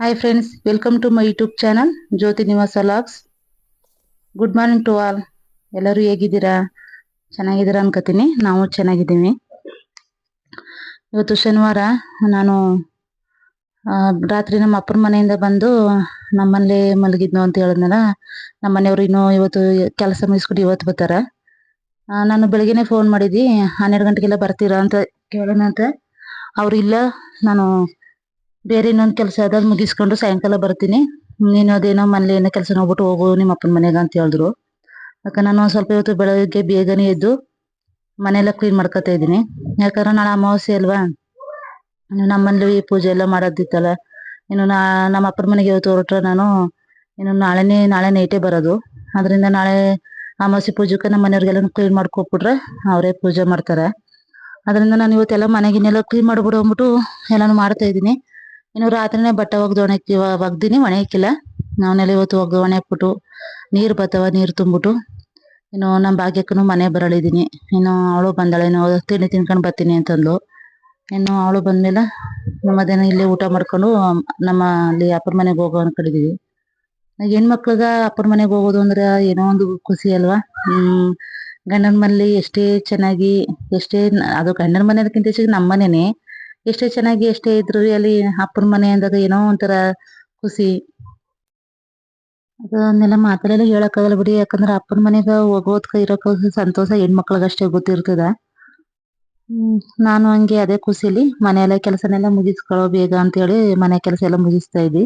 Hi friends, welcome to my YouTube channel Jyoti Nivasa vlogs. Good morning to all. ಎಲ್ಲರೂ ಹೇಗಿದ್ದೀರಾ? ಚೆನ್ನಾಗಿದ್ದೀರಾ ಅನ್ಕೋತೀನಿ. ನಾವು ಚೆನ್ನಾಗಿದ್ದೀವಿ. ಇವತ್ತು ಶನಿವಾರ. ನಾನು ರಾತ್ರಿ ನಮ್ಮ ಅಪ್ಪನ ಮನೆಯಿಂದ ಬಂದು ನಮ್ಮಲ್ಲೇ ಮಲಗಿದ್ನು ಅಂತ ಹೇಳಿದ್ನಲ್ಲ. ನಮ್ಮ ಮನೆಯವರು ಇನ್ನೂ ಇವತ್ತು ಕೆಲಸ ಮುಗಿಸ್ಕೊಂಡು ಇವತ್ತು ಬರ್ತಾರ. ನಾನು ಬೆಳಗ್ಗೆನೆ ಫೋನ್ ಮಾಡಿದ್ವಿ, 12 ಗಂಟೆಗೆಲ್ಲ ಬರ್ತೀರಾ ಅಂತ ಕೇಳೋಣ ಅಂತ. ಅವ್ರು ಇಲ್ಲ, ನಾನು ಬೇರೆ ಇನ್ನೊಂದು ಕೆಲಸ ಅದಾಗ ಮುಗಿಸ್ಕೊಂಡು ಸಾಯಂಕಾಲ ಬರ್ತೀನಿ, ನೀನು ಅದೇನೋ ಮನೇಲಿ ಏನೋ ಕೆಲಸ ನೋಡ್ಬಿಟ್ಟು ಹೋಗು ನಿಮ್ಮ ಅಪ್ಪನ ಮನೆಗೆ ಅಂತ ಹೇಳಿದ್ರು. ಯಾಕಂದ್ರೆ ನಾನು ಸ್ವಲ್ಪ ಇವತ್ತು ಬೆಳಗ್ಗೆ ಬೇಗನೆ ಎದ್ದು ಮನೆಯೆಲ್ಲ ಕ್ಲೀನ್ ಮಾಡ್ಕೊತಾ ಇದ್ದೀನಿ. ಯಾಕಂದ್ರೆ ನಾಳೆ ಅಮಾವಾಸ್ಯೆ ಅಲ್ವಾ, ನಮ್ಮಲ್ಲಿ ಪೂಜೆ ಎಲ್ಲ ಮಾಡೋದಿತ್ತಲ್ಲ. ಇನ್ನು ನಮ್ಮ ಅಪ್ಪನ ಮನೆಗೆ ಇವತ್ತು ಹೊರಟ್ರೆ ನಾನು ಇನ್ನು ನಾಳೆ ನೈಟೇ ಬರೋದು. ಅದರಿಂದ ನಾಳೆ ಅಮಾವಾಸ್ಯೆ ಪೂಜೆಗೆ ನಮ್ಮ ಮನೆಯವ್ರಿಗೆಲ್ಲ ಕ್ಲೀನ್ ಮಾಡ್ಕೊಟ್ಬಿಟ್ರೆ ಅವರೇ ಪೂಜೆ ಮಾಡ್ತಾರೆ. ಅದರಿಂದ ನಾನು ಇವತ್ತೆಲ್ಲ ಮನೆಗಿನೆಲ್ಲ ಕ್ಲೀನ್ ಮಾಡ್ಬಿಡು ಅಂದ್ಬಿಟ್ಟು ಎಲ್ಲಾನು ಮಾಡ್ತಾ ಇದ್ದೀನಿ. ಇನ್ನು ರಾತ್ರಿನೇ ಬಟ್ಟೆ ಒಗ್ದಿನಿ, ಒಣ ಹಾಕಿಲ್ಲ. ನಾವನ್ನೆಲ್ಲ ಇವತ್ತು ಒಣೆ ಹಾಕ್ಬಿಟ್ಟು ನೀರು ಬರ್ತಾವ, ನೀರು ತುಂಬಿಟ್ಟು ಇನ್ನು ನಮ್ಮ ಭಾಗ್ಯಕ್ಕೂ ಮನೆ ಬರಳಿದ್ದೀನಿ. ಇನ್ನು ಅವಳು ಬಂದಾಳೇನೋ, ತಿಂಡಿ ತಿನ್ಕೊಂಡು ಬರ್ತೀನಿ ಅಂತಂದ್ಲು. ಇನ್ನು ಅವಳು ಬಂದ್ಮೇಲೆ ಮಧ್ಯಾಹ್ನ ಇಲ್ಲೇ ಊಟ ಮಾಡ್ಕೊಂಡು ನಮ್ಮ ಅಲ್ಲಿ ಅಪ್ಪನ ಮನೆಗೆ ಹೋಗೋ ಅನ್ಕೊಂಡಿದೀವಿ. ಹೆಣ್ಮಕ್ಳಿಗ ಅಪ್ಪನ ಮನೆಗೆ ಹೋಗೋದು ಅಂದ್ರೆ ಏನೋ ಒಂದು ಖುಷಿ ಅಲ್ವಾ. ಗಂಡನ ಮನೇಲಿ ಎಷ್ಟೇ ಚೆನ್ನಾಗಿ, ಅದು ಗಂಡನ ಮನೆಗಿಂತ ಹೆಚ್ಚಿಗೆ ನಮ್ಮ ಮನೆನೇ ಎಷ್ಟೇ ಚೆನ್ನಾಗಿ ಎಷ್ಟೇ ಇದ್ರು ಅಲ್ಲಿ ಅಪ್ಪನ ಮನೆ ಅಂದಾಗ ಏನೋ ಒಂಥರ ಖುಷಿ. ಅದನ್ನೆಲ್ಲ ಮಾತಲ್ಲೆಲ್ಲ ಹೇಳಕ್ಕಾಗಲ್ಲ ಬಿಡಿ. ಯಾಕಂದ್ರೆ ಅಪ್ಪನ ಮನೆಗ ಹೋಗೋದ್ಕ ಇರೋಕ ಸಂತೋಷ ಹೆಣ್ಮಕ್ಳಿಗಷ್ಟೇ ಗೊತ್ತಿರ್ತದ. ನಾನು ಹಂಗೆ ಅದೇ ಖುಷಿಲಿ ಮನೆಯೆಲ್ಲ ಕೆಲಸನೆಲ್ಲ ಮುಗಿಸ್ಕೊಳ್ಳೋ ಬೇಗ ಅಂತ ಹೇಳಿ ಮನೆ ಕೆಲಸ ಎಲ್ಲ ಮುಗಿಸ್ತಾ ಇದ್ವಿ.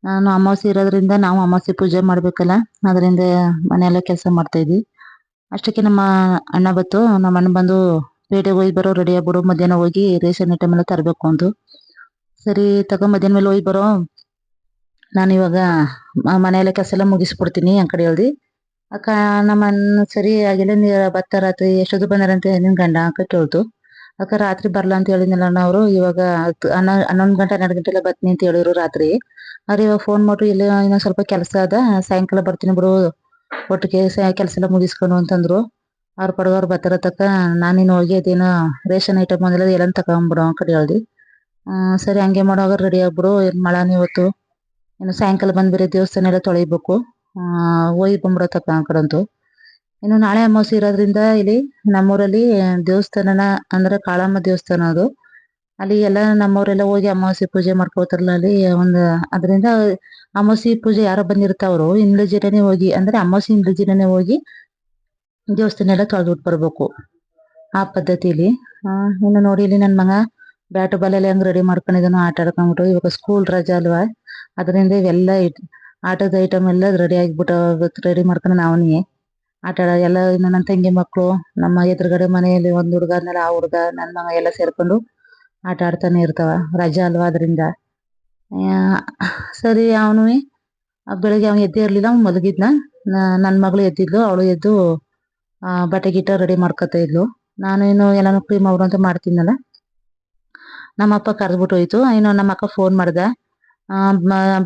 ನಾನು ಅಮಾವಾಸ್ಯೆ ಇರೋದ್ರಿಂದ ನಾವು ಅಮಾವಾಸ್ಯೆ ಪೂಜೆ ಮಾಡ್ಬೇಕಲ್ಲ, ಅದರಿಂದ ಮನೆಯೆಲ್ಲ ಕೆಲಸ ಮಾಡ್ತಾ ಇದ್ವಿ. ಅಷ್ಟಕ್ಕೆ ನಮ್ಮ ಅಣ್ಣ ಬತ್ತು. ನಮ್ಮ ಅಣ್ಣ ಬಂದು ಪೇಟೆಗೆ ಹೋಗಿ ಬರೋ, ರೆಡಿ ಆಗ್ಬಿಡು, ಮಧ್ಯಾಹ್ನ ಹೋಗಿ ರೇಷನ್ ಐಟಮ್ ಎಲ್ಲ ತರಬೇಕು ಅಂದು. ಸರಿ ತಗೋ, ಮಧ್ಯಾಹ್ನ ಮೇಲೆ ಹೋಗಿ ಬರೋ, ನಾನು ಇವಾಗ ಮನೆಯೆಲ್ಲ ಕೆಲಸ ಎಲ್ಲ ಮುಗಿಸ್ಬಿಡ್ತೀನಿ ಆ ಕಡೆ ಹೇಳ್ದಿ. ಅಕ್ಕ ನಮ್ಮ ಅಣ್ಣ ಸರಿ ಆಗಿಲ್ಲ, ಬತ್ತ ರಾತ್ರಿ ಎಷ್ಟೊತ್ತು ಬಂದಾರಂತೆ ನಿನ್ ಗಂಡ ಅಂತ ಕೇಳ್ತು. ಅಕ್ಕ ರಾತ್ರಿ ಬರ್ಲಾ ಅಂತ ಹೇಳಿದ್ನಲ್ಲ ಅಣ್ಣ ಅವರು, ಇವಾಗ 11 ಗಂಟೆ 12 ಗಂಟೆಲ್ಲ ಬರ್ತೀನಿ ಅಂತ ಹೇಳಿದ್ರು ರಾತ್ರಿ. ಅವ್ರು ಇವಾಗ ಫೋನ್ ಮಾಡ್ರು, ಇಲ್ಲ ಇನ್ನೊಂದ್ ಸ್ವಲ್ಪ ಕೆಲಸ ಅದ, ಸಾಯಂಕಾಲ ಬರ್ತೀನಿ ಬಿಡು, ಒಟ್ಟಿಗೆ ಕೆಲಸ ಎಲ್ಲ ಮುಗಿಸ್ಕೊಂಡು ಅಂತಂದ್ರು. ಅವ್ರ ಪಡಗ ಅವ್ರು ಬರ್ತಾರ ತಕ್ಕ. ನಾನಿನ್ನು ಹೋಗಿ ಅದೇನೋ ರೇಷನ್ ಐಟಮ್ ಒಂದೆಲ್ಲ ಎಲ್ಲ ತಗೊಂಡ್ಬಿಡು ಆ ಕಡೆ ಹೇಳ್ದಿ. ಸರಿ ಹಂಗೆ ಮಾಡುವಾಗ ರೆಡಿ ಆಗ್ಬಿಡು, ಮಳೆನೇ ಇವತ್ತು, ಇನ್ನು ಸಾಯಂಕಾಲ ಬಂದ್ ಬೇರೆ ದೇವಸ್ಥಾನ ಎಲ್ಲ ತೊಳಿಬೇಕು, ಹೋಗಿ ಬಂದ್ಬಿಡತಕ್ಕ ಆ ಕಡಂತೂ. ಇನ್ನು ನಾಳೆ ಅಮಾವಾಸ್ಯೆ ಇರೋದ್ರಿಂದ ಇಲ್ಲಿ ನಮ್ಮೂರಲ್ಲಿ ದೇವಸ್ಥಾನನ ಅಂದ್ರೆ ಕಾಳಮ್ಮ ದೇವಸ್ಥಾನ ಅದು. ಅಲ್ಲಿ ಎಲ್ಲ ನಮ್ಮವರೆಲ್ಲ ಹೋಗಿ ಅಮಾವಾಸ್ಯೆ ಪೂಜೆ ಮಾಡ್ಕೋತಾರಲ್ಲ ಅಲ್ಲಿ ಒಂದು. ಅದರಿಂದ ಅಮಾವಾಸ್ಯೆ ಪೂಜೆ ಯಾರೋ ಬಂದಿರ್ತಾವ್ರು ಇಂದ್ಲ ಜಿರನೆ ಹೋಗಿ, ಅಂದ್ರೆ ಅಮಾವಾಸ್ಯೆ ಇಂದ್ಲ ಜಿರನೆ ಹೋಗಿ ದೇವಸ್ಥಾನ ಎಲ್ಲ ತೊಳೆದ್ಬಿಟ್ಟು ಬರ್ಬೇಕು ಆ ಪದ್ಧತಿಲಿ. ಇನ್ನು ನೋಡಿ ಇಲ್ಲಿ ನನ್ ಮಗ ಬ್ಯಾಟ್ ಬಾಲ್ ಎಲ್ಲ ಹೆಂಗ್ ರೆಡಿ ಮಾಡ್ಕೊಂಡಿದ್ದಾನು ಆಟ ಆಡ್ಕೊಂಡ್ಬಿಟ್ಟು. ಇವಾಗ ಸ್ಕೂಲ್ ರಜಾ ಅಲ್ವಾ, ಅದರಿಂದ ಇವೆಲ್ಲ ಆಟದ ಐಟಮ್ ಎಲ್ಲ ರೆಡಿ ಆಗ್ಬಿಟ್ಟು ರೆಡಿ ಮಾಡ್ಕೊಂಡು ನಾವನಿಗೆ ಆಟ ಆಡ ಎಲ್ಲ. ಇನ್ನು ನನ್ನ ತಂಗಿ ಮಕ್ಕಳು, ನಮ್ಮ ಎದುರುಗಡೆ ಮನೆಯಲ್ಲಿ ಒಂದ್ ಹುಡುಗ ಆದ್ಮೇಲೆ ಆ ಹುಡುಗ, ನನ್ ಮಗ ಎಲ್ಲ ಸೇರ್ಕೊಂಡು ಆಟ ಆಡ್ತಾನೆ ಇರ್ತಾವ, ರಜಾ ಅಲ್ವಾ ಅದರಿಂದ. ಸರಿ ಅವನು ಬೆಳಿಗ್ಗೆ ಅವ್ನು ಎದ್ದೇ ಇರ್ಲಿಲ್ಲ, ಅವ್ನು ಮಲಗಿದ್ನ. ನನ್ ಮಗಳು ಎದ್ದಿದ್ಲು, ಅವಳು ಎದ್ದು ಬಟ್ಟೆ ಗಿಟ್ಟ ರೆಡಿ ಮಾಡ್ಕೊತಾ ಇದ್ಲು. ನಾನು ಇನ್ನು ಎಲ್ಲಾನು ಕ್ರೀಮ್ ಅವ್ರು ಅಂತ ಮಾಡ್ತೀನಲ್ಲ. ನಮ್ಮಪ್ಪ ಕರೆದ್ಬಿಟ್ಟು ಹೋಯ್ತು. ಇನ್ನು ನಮ್ಮ ಅಕ್ಕ ಫೋನ್ ಮಾಡ್ದ,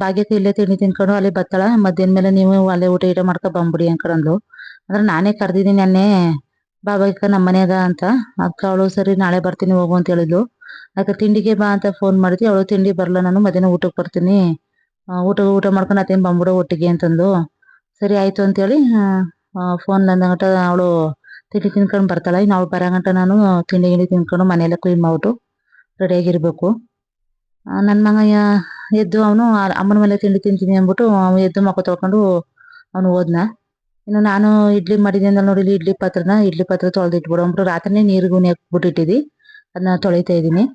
ಭಾಗ್ಯಕ್ಕೆ ಇಲ್ಲೇ ತಿಂಡಿ ತಿನ್ಕೊಂಡು ಅಲ್ಲಿ ಬತ್ತಾಳ, ಮಧ್ಯಾಹ್ನ ಮೇಲೆ ನೀವು ಅಲ್ಲೇ ಊಟ ಗೀಟ ಮಾಡ್ಕೊ ಬಂದ್ಬಿಡಿ ಅನ್ಕೊಂಡ್ಲು. ಅಂದ್ರೆ ನಾನೇ ಕರ್ದಿದ್ದೀನಿ ನೆನ್ನೆ ಭಾಗ್ಯಕ್ಕ ನಮ್ಮ ಮನ್ಯಾಗ ಅಂತ. ಅಕ್ಕ ಅವಳು ಸರಿ ನಾಳೆ ಬರ್ತೀನಿ ಹೋಗು ಅಂತ ಹೇಳಿದ್ಲು. ಅದಕ್ಕೆ ತಿಂಡಿಗೆ ಬಾ ಅಂತ ಫೋನ್ ಮಾಡಿದ್ವಿ. ಅವಳು ತಿಂಡಿ ಬರಲ್ಲ, ನಾನು ಮಧ್ಯಾಹ್ನ ಊಟಕ್ಕೆ ಬರ್ತೀನಿ, ಊಟ ಮಾಡ್ಕೊಂಡು ಅತ್ತೇನ್ ಬಂದ್ಬಿಡು ಒಟ್ಟಿಗೆ ಅಂತಂದು. ಸರಿ ಆಯ್ತು ಅಂತೇಳಿ ಫೋನ್ ಗಂಟ ಅವಳು ತಿಂಡಿ ತಿನ್ಕೊಂಡು ಬರ್ತಾಳ. ಇನ್ನು ಅವಳು ಬರಗಂಟ ನಾನು ತಿಂಡಿ ಗಿಂಡಿ ತಿನ್ಕೊಂಡು ಮನೆಯೆಲ್ಲ ಕ್ಲೀನ್ ಮಾಡ್ಬಿಟ್ಟು ರೆಡಿಯಾಗಿರ್ಬೇಕು. ನನ್ನ ಮಗ ಎದ್ದು ಅವನು ಅಮ್ಮನ ಮೇಲೆ ತಿಂಡಿ ತಿಂತೀನಿ ಅಂದ್ಬಿಟ್ಟು ಅವನು ಎದ್ದು ಮುಖ ತೊಳ್ಕೊಂಡು ಅವನು ಹೋದ್ನ. ಇನ್ನು ನಾನು ಇಡ್ಲಿ ಮಾಡಿದ್ದೆ ನೋಡಿ, ಇಡ್ಲಿ ಪಾತ್ರ ತೊಳೆದಿಟ್ಬಿಡು ಅಂದ್ಬಿಟ್ಟು ರಾತ್ರಿನೇ ನೀರು ಗುಣಿ ಹಾಕ್ಬಿಟ್ಟಿಟ್ಟಿದ್ದಿ, ಅದನ್ನ ತೊಳಿತಾ ಇದ್ದೀನಿ.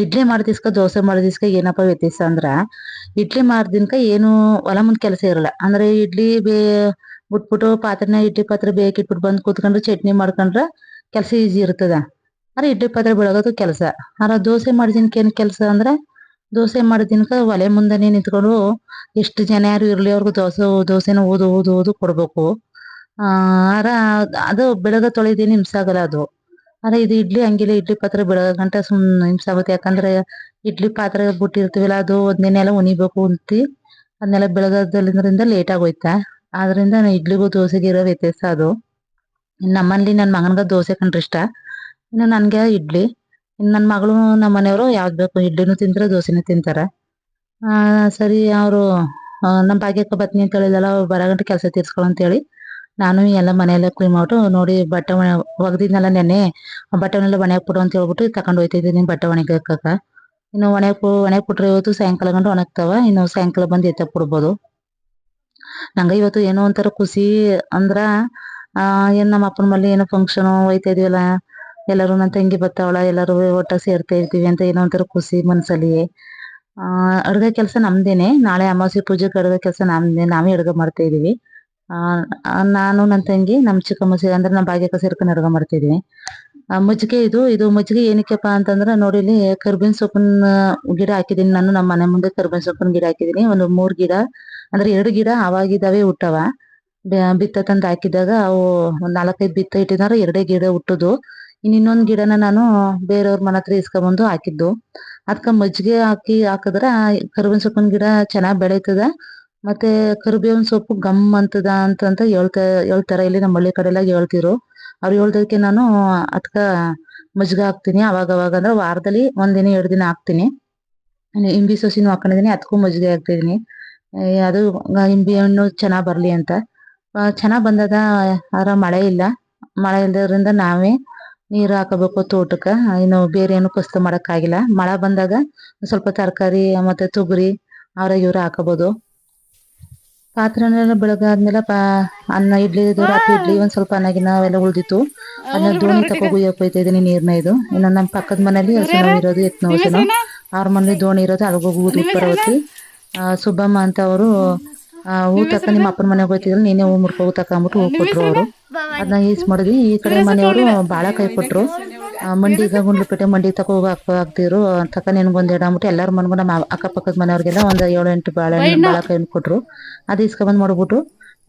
ಇಡ್ಲಿ ಮಾಡಿದಿಸ್ಕ ದೋಸೆ ಮಾಡಿದಿಸ್ಕ ಏನಪ್ಪ ವ್ಯತ್ಯಾಸ ಅಂದ್ರ, ಇಡ್ಲಿ ಮಾಡ್ದಿನ್ಕ ಏನು ಹೊಲ ಮುಂದ್ ಕೆಲಸ ಇರಲ್ಲ. ಅಂದ್ರೆ ಇಡ್ಲಿ ಬಿಟ್ಬಿಟ್ಟು ಇಡ್ಲಿ ಪಾತ್ರೆ ಬೇಕಿಟ್ಬಿಟ್ಟು ಬಂದ್ ಕೂತ್ಕೊಂಡ್ರೆ ಚಟ್ನಿ ಮಾಡ್ಕೊಂಡ್ರ ಕೆಲಸ ಈಜಿ ಇರ್ತದ. ಆದ್ರೆ ಇಡ್ಲಿ ಪಾತ್ರೆ ಬೆಳಗೋದು ಕೆಲಸ. ಆದ್ರೆ ದೋಸೆ ಮಾಡಿದಿನ್ಕ ಏನ್ ಕೆಲಸ ಅಂದ್ರೆ, ದೋಸೆ ಮಾಡಿದಿನ್ಕ ಒಲೆ ಮುಂದನೆ ನಿಂತ್ಕೊಂಡು ಎಷ್ಟು ಜನ ಯಾರು ಇರ್ಲಿ ಅವ್ರಿಗೂ ದೋಸೆನ ಊದು ಕೊಡ್ಬೇಕು. ಆರ ಅದು ಬೆಳಗ ತೊಳೆದೇನು ಹಿಂಸೆ ಆಗಲ್ಲ ಅದು. ಆದ್ರೆ ಇದು ಇಡ್ಲಿ ಹಂಗಿಲ್ಲ, ಇಡ್ಲಿ ಪಾತ್ರೆ ಬೆಳಗ ಗಂಟ ಹಿಂಸೆ ಆಗುತ್ತೆ. ಯಾಕಂದ್ರೆ ಇಡ್ಲಿ ಪಾತ್ರೆ ಬಿಟ್ಟಿರ್ತೀವಲ್ಲ, ಅದು ಒಂದಿನೆಲ್ಲ ಉಣಿಬೇಕು ಅಂತಿ, ಅದನ್ನೆಲ್ಲ ಬೆಳಗದ್ರಿಂದ ಲೇಟ್ ಆಗೋಯ್ತಾ. ಆದ್ರಿಂದ ಇಡ್ಲಿಗೂ ದೋಸೆಗೆ ಇರೋ ವ್ಯತ್ಯಾಸ ಅದು. ನಮ್ಮಲ್ಲಿ ನನ್ ಮಗನ್ಗ ದೋಸೆ ಕಂಡ್ರೆ ಇಷ್ಟ, ಇನ್ನು ನನ್ಗೆ ಇಡ್ಲಿ. ಇನ್ನು ನನ್ ಮಗಳು ನಮ್ಮ ಮನೆಯವರು ಯಾವ್ದು ಬೇಕು ಇಡ್ಲಿನೂ ತಿಂತಾರೆ ದೋಸೆನೂ ತಿಂತಾರ. ಸರಿ ಅವರು ನಮ್ಮ ಭಾಗ್ಯಕ್ಕ ಬತ್ನಿ ಅಂತ ಹೇಳಿದಲ್ಲ ಅವ್ರು ಬರಗಂಟ ಕೆಲಸ ತೀರ್ಸ್ಕೊಳ ಅಂತೇಳಿ ನಾನು ಎಲ್ಲ ಮನೆಯೆಲ್ಲ ಕ್ಲೀನ್ ಮಾಡ್ಬಿಟ್ಟು ನೋಡಿ ಬಟ್ಟೆ ಒಗ್ದಿದ್ನಲ್ಲ ನೆನ್ನೆ ಆ ಬಟ್ಟೆನೆಲ್ಲ ಒಣಗಿ ಕೊಡು ಅಂತ ಹೇಳ್ಬಿಟ್ಟು ತಗೊಂಡು ಹೋಯ್ತಿದ್ದೀನಿ ಬಟ್ಟೆ ಒಣಗಿ ಹಾಕಕ್ಕ. ಇನ್ನು ಒಣಗಿ ಕೊಟ್ರೆ ಇವತ್ತು ಸಾಯಂಕಾಲ ಗಂಟ ಒಣಗ್ತಾವ. ಇನ್ನು ಸಾಯಂಕಾಲ ಬಂದು ಎತ್ತ ಕೊಡ್ಬೋದು. ನಂಗ ಇವತ್ತು ಏನೋ ಒಂಥರ ಖುಷಿ ಅಂದ್ರ ಏನ್ ನಮ್ಮ ಅಪ್ಪನ ಮನೇಲಿ ಏನೋ ಫಂಕ್ಷನ್ ಹೋಯ್ತಾ ಇದೀವಲ್ಲ, ಎಲ್ಲರೂ ನನ್ನ ತಂಗಿ ಬರ್ತಾವಳ, ಎಲ್ಲರೂ ಒಟ್ಟಾಗಿ ಸೇರ್ತಾ ಇರ್ತೀವಿ ಅಂತ ಏನೋ ಒಂಥರ ಖುಷಿ ಮನ್ಸಲ್ಲಿ. ಅಡ್ಗೆ ಕೆಲಸ ನಮ್ದೇನೆ. ನಾಳೆ ಅಮಾವಾಸ್ಯೆ ಪೂಜೆಗೆ ಅಡ್ಗೆ ಕೆಲಸ ನಮ್ದೇ, ನಾವೇ ಅಡ್ಗೆ ಮಾಡ್ತಾ ಇದೀವಿ. ನಾನು ನನ್ನ ತಂಗಿ ನಮ್ಮ ಚಿಕ್ಕಮ್ಮ ಅಂದ್ರೆ ನಮ್ಮ ಭಾಗ್ಯಕ್ಕ ಸೇರ್ಕೊಂಡು ಅಡ್ಗೆ ಮಾಡ್ತಾ ಇದೀವಿ. ಮಜ್ಜಿಗೆ ಇದು ಮಜ್ಜಿಗೆ ಏನಕ್ಕಪ್ಪ ಅಂತಂದ್ರೆ ನೋಡಿ ಇಲ್ಲಿ ಕರ್ಬೇವಿನ ಸೊಪ್ಪಿನ ಗಿಡ ಹಾಕಿದೀನಿ ನಾನು. ನಮ್ಮ ಮನೆ ಮುಂದೆ ಕರ್ಬೇವಿನ ಸೊಪ್ಪಿನ ಗಿಡ ಹಾಕಿದೀನಿ. ಒಂದು 3 ಗಿಡ ಅಂದ್ರೆ 2 ಗಿಡ ಅವಾಗಿದ್ದಾವೆ ಹುಟ್ಟವ. ಬಿತ್ತ ತಂದು ಹಾಕಿದಾಗ ಅವು ಒಂದ್ 4-5 ಬಿತ್ತ ಇಟ್ಟಿದಾರೆ, 2 ಗಿಡ ಹುಟ್ಟುದು. ಇನ್ನೊಂದ್ ಗಿಡನ ನಾನು ಬೇರೆಯವ್ರ ಮನೆ ಹತ್ರ ಇಸ್ಕೊಂಡ್ಬಂದು ಹಾಕಿದ್ದು. ಅದಕ್ಕ ಮಜ್ಜಿಗೆ ಹಾಕಿದ್ರ ಕರ್ಬೇವಿನ ಸೊಪ್ಪಿನ ಗಿಡ ಚೆನ್ನಾಗ್ ಬೆಳೀತದ. ಮತ್ತೆ ಕರ್ಬೇವಿನ ಸೊಪ್ಪು ಗಮ್ ಅಂತದ ಅಂತ ಹೇಳ್ತಾರ. ಇಲ್ಲಿ ನಮ್ಮ ಹಳ್ಳಿ ಕಡೆ ಎಲ್ಲ ಹೇಳ್ತಿರು. ಅವ್ರು ಹೇಳ್ದಕ್ಕೆ ನಾನು ಅದಕ್ಕ ಮಜ್ಜಿಗೆ ಹಾಕ್ತೀನಿ ಅವಾಗ ಅಂದ್ರೆ ವಾರದಲ್ಲಿ 1 ದಿನ 2 ದಿನ ಹಾಕ್ತೀನಿ. ಇಂಬಿ ಸೊಸಿನೂ ಹಾಕೊಂಡಿದೀನಿ, ಅದಕ್ಕೂ ಮಜ್ಜಿಗೆ ಹಾಕ್ತಿದೀನಿ. ಅದು ಇಂಬಿ ಹಣ್ಣು ಚೆನ್ನಾಗ್ ಬರ್ಲಿ ಅಂತ. ಚೆನ್ನಾಗ್ ಬಂದದ. ಆದ್ರ ಮಳೆ ಇಲ್ದದ್ರಿಂದ ನಾವೇ ನೀರ್ ಹಾಕಬೇಕು ತೋಟಕ್ಕ. ಇನ್ನು ಬೇರೆ ಏನು ಕಸ್ತು ಮಾಡಕ್ ಆಗಿಲ್ಲ. ಮಳೆ ಬಂದಾಗ ಸ್ವಲ್ಪ ತರಕಾರಿ ಮತ್ತೆ ತೊಗರಿ ಅವ್ರ ಇವ್ರ ಹಾಕಬಹುದು. ಪಾತ್ರೆನೆಲ್ಲ ಬೆಳಗಾದ್ಮೇಲೆ ಅನ್ನ ರಾತ್ರಿ ಇಡ್ಲಿ ಒಂದ್ ಸ್ವಲ್ಪ ಅನ್ನಗಿನ ಅವೆಲ್ಲ ಉಳ್ದಿತ್ತು. ಅದನ್ನ ದೋಣಿ ತಕೋ ಗುಯ್ಯಕ್ ಹೋಯ್ತಾ ಇದೀನಿ ನೀರ್ನ. ಇನ್ನು ನಮ್ಮ ಪಕ್ಕದ ಮನೇಲಿ ಹಸು ನೋವು ಇರೋದು, ಎತ್ ನೋವು ಹಸುನು. ಅವ್ರ ಮನೇಲಿ ದೋಣಿ ಇರೋದು, ಅಲ್ಗೋಗಿ ಊದ್ಬಿಟ್ಟು ಬರವತ್ತಿ. ಸುಬ್ಬಮ್ಮ ಅಂತ ಅವರು ಹೂ ತಕ್ಕ ನಿಮ್ಮ ಅಪ್ಪನ ಮನೆಗೆ ಹೋಯ್ತಿದ್ರು, ನೀನೇ ಹೂ ಮುಡ್ಕೊ ಹೂ ತಕೊಂಬಿಟ್ಟು ಹೂ ಕೊಟ್ರು ಅವರು. ಅದನ್ನ ಈಸ್ ಮಾಡಿದ್ವಿ. ಈ ಕಡೆ ಮನೆಯವರು ಬಾಳೆಕಾಯಿ ಕೊಟ್ರು. ಮಂಡಿಗ ಗುಂಡ್ಲುಪೇಟೆ ಮಂಡಿ ತಕೋ ಹಾಕ್ತಿದ್ರು. ತಕ ನಿನ್ಗೊಂದ್ ಅಂದ್ಬಿಟ್ಟು ಎಲ್ಲಾರ ಮನ್ಗು ನಮ್ಮ ಅಕ್ಕಪಕ್ಕದ ಮನೆಯವ್ರಿಗೆಲ್ಲ ಒಂದ್ 7-8 ಬಾಳೆಕಾಯಿ ಕೊಟ್ರು. ಅದ್ ಇಸ್ಕೊಂಡ್ ಮಾಡ್ಬಿಟ್ಟು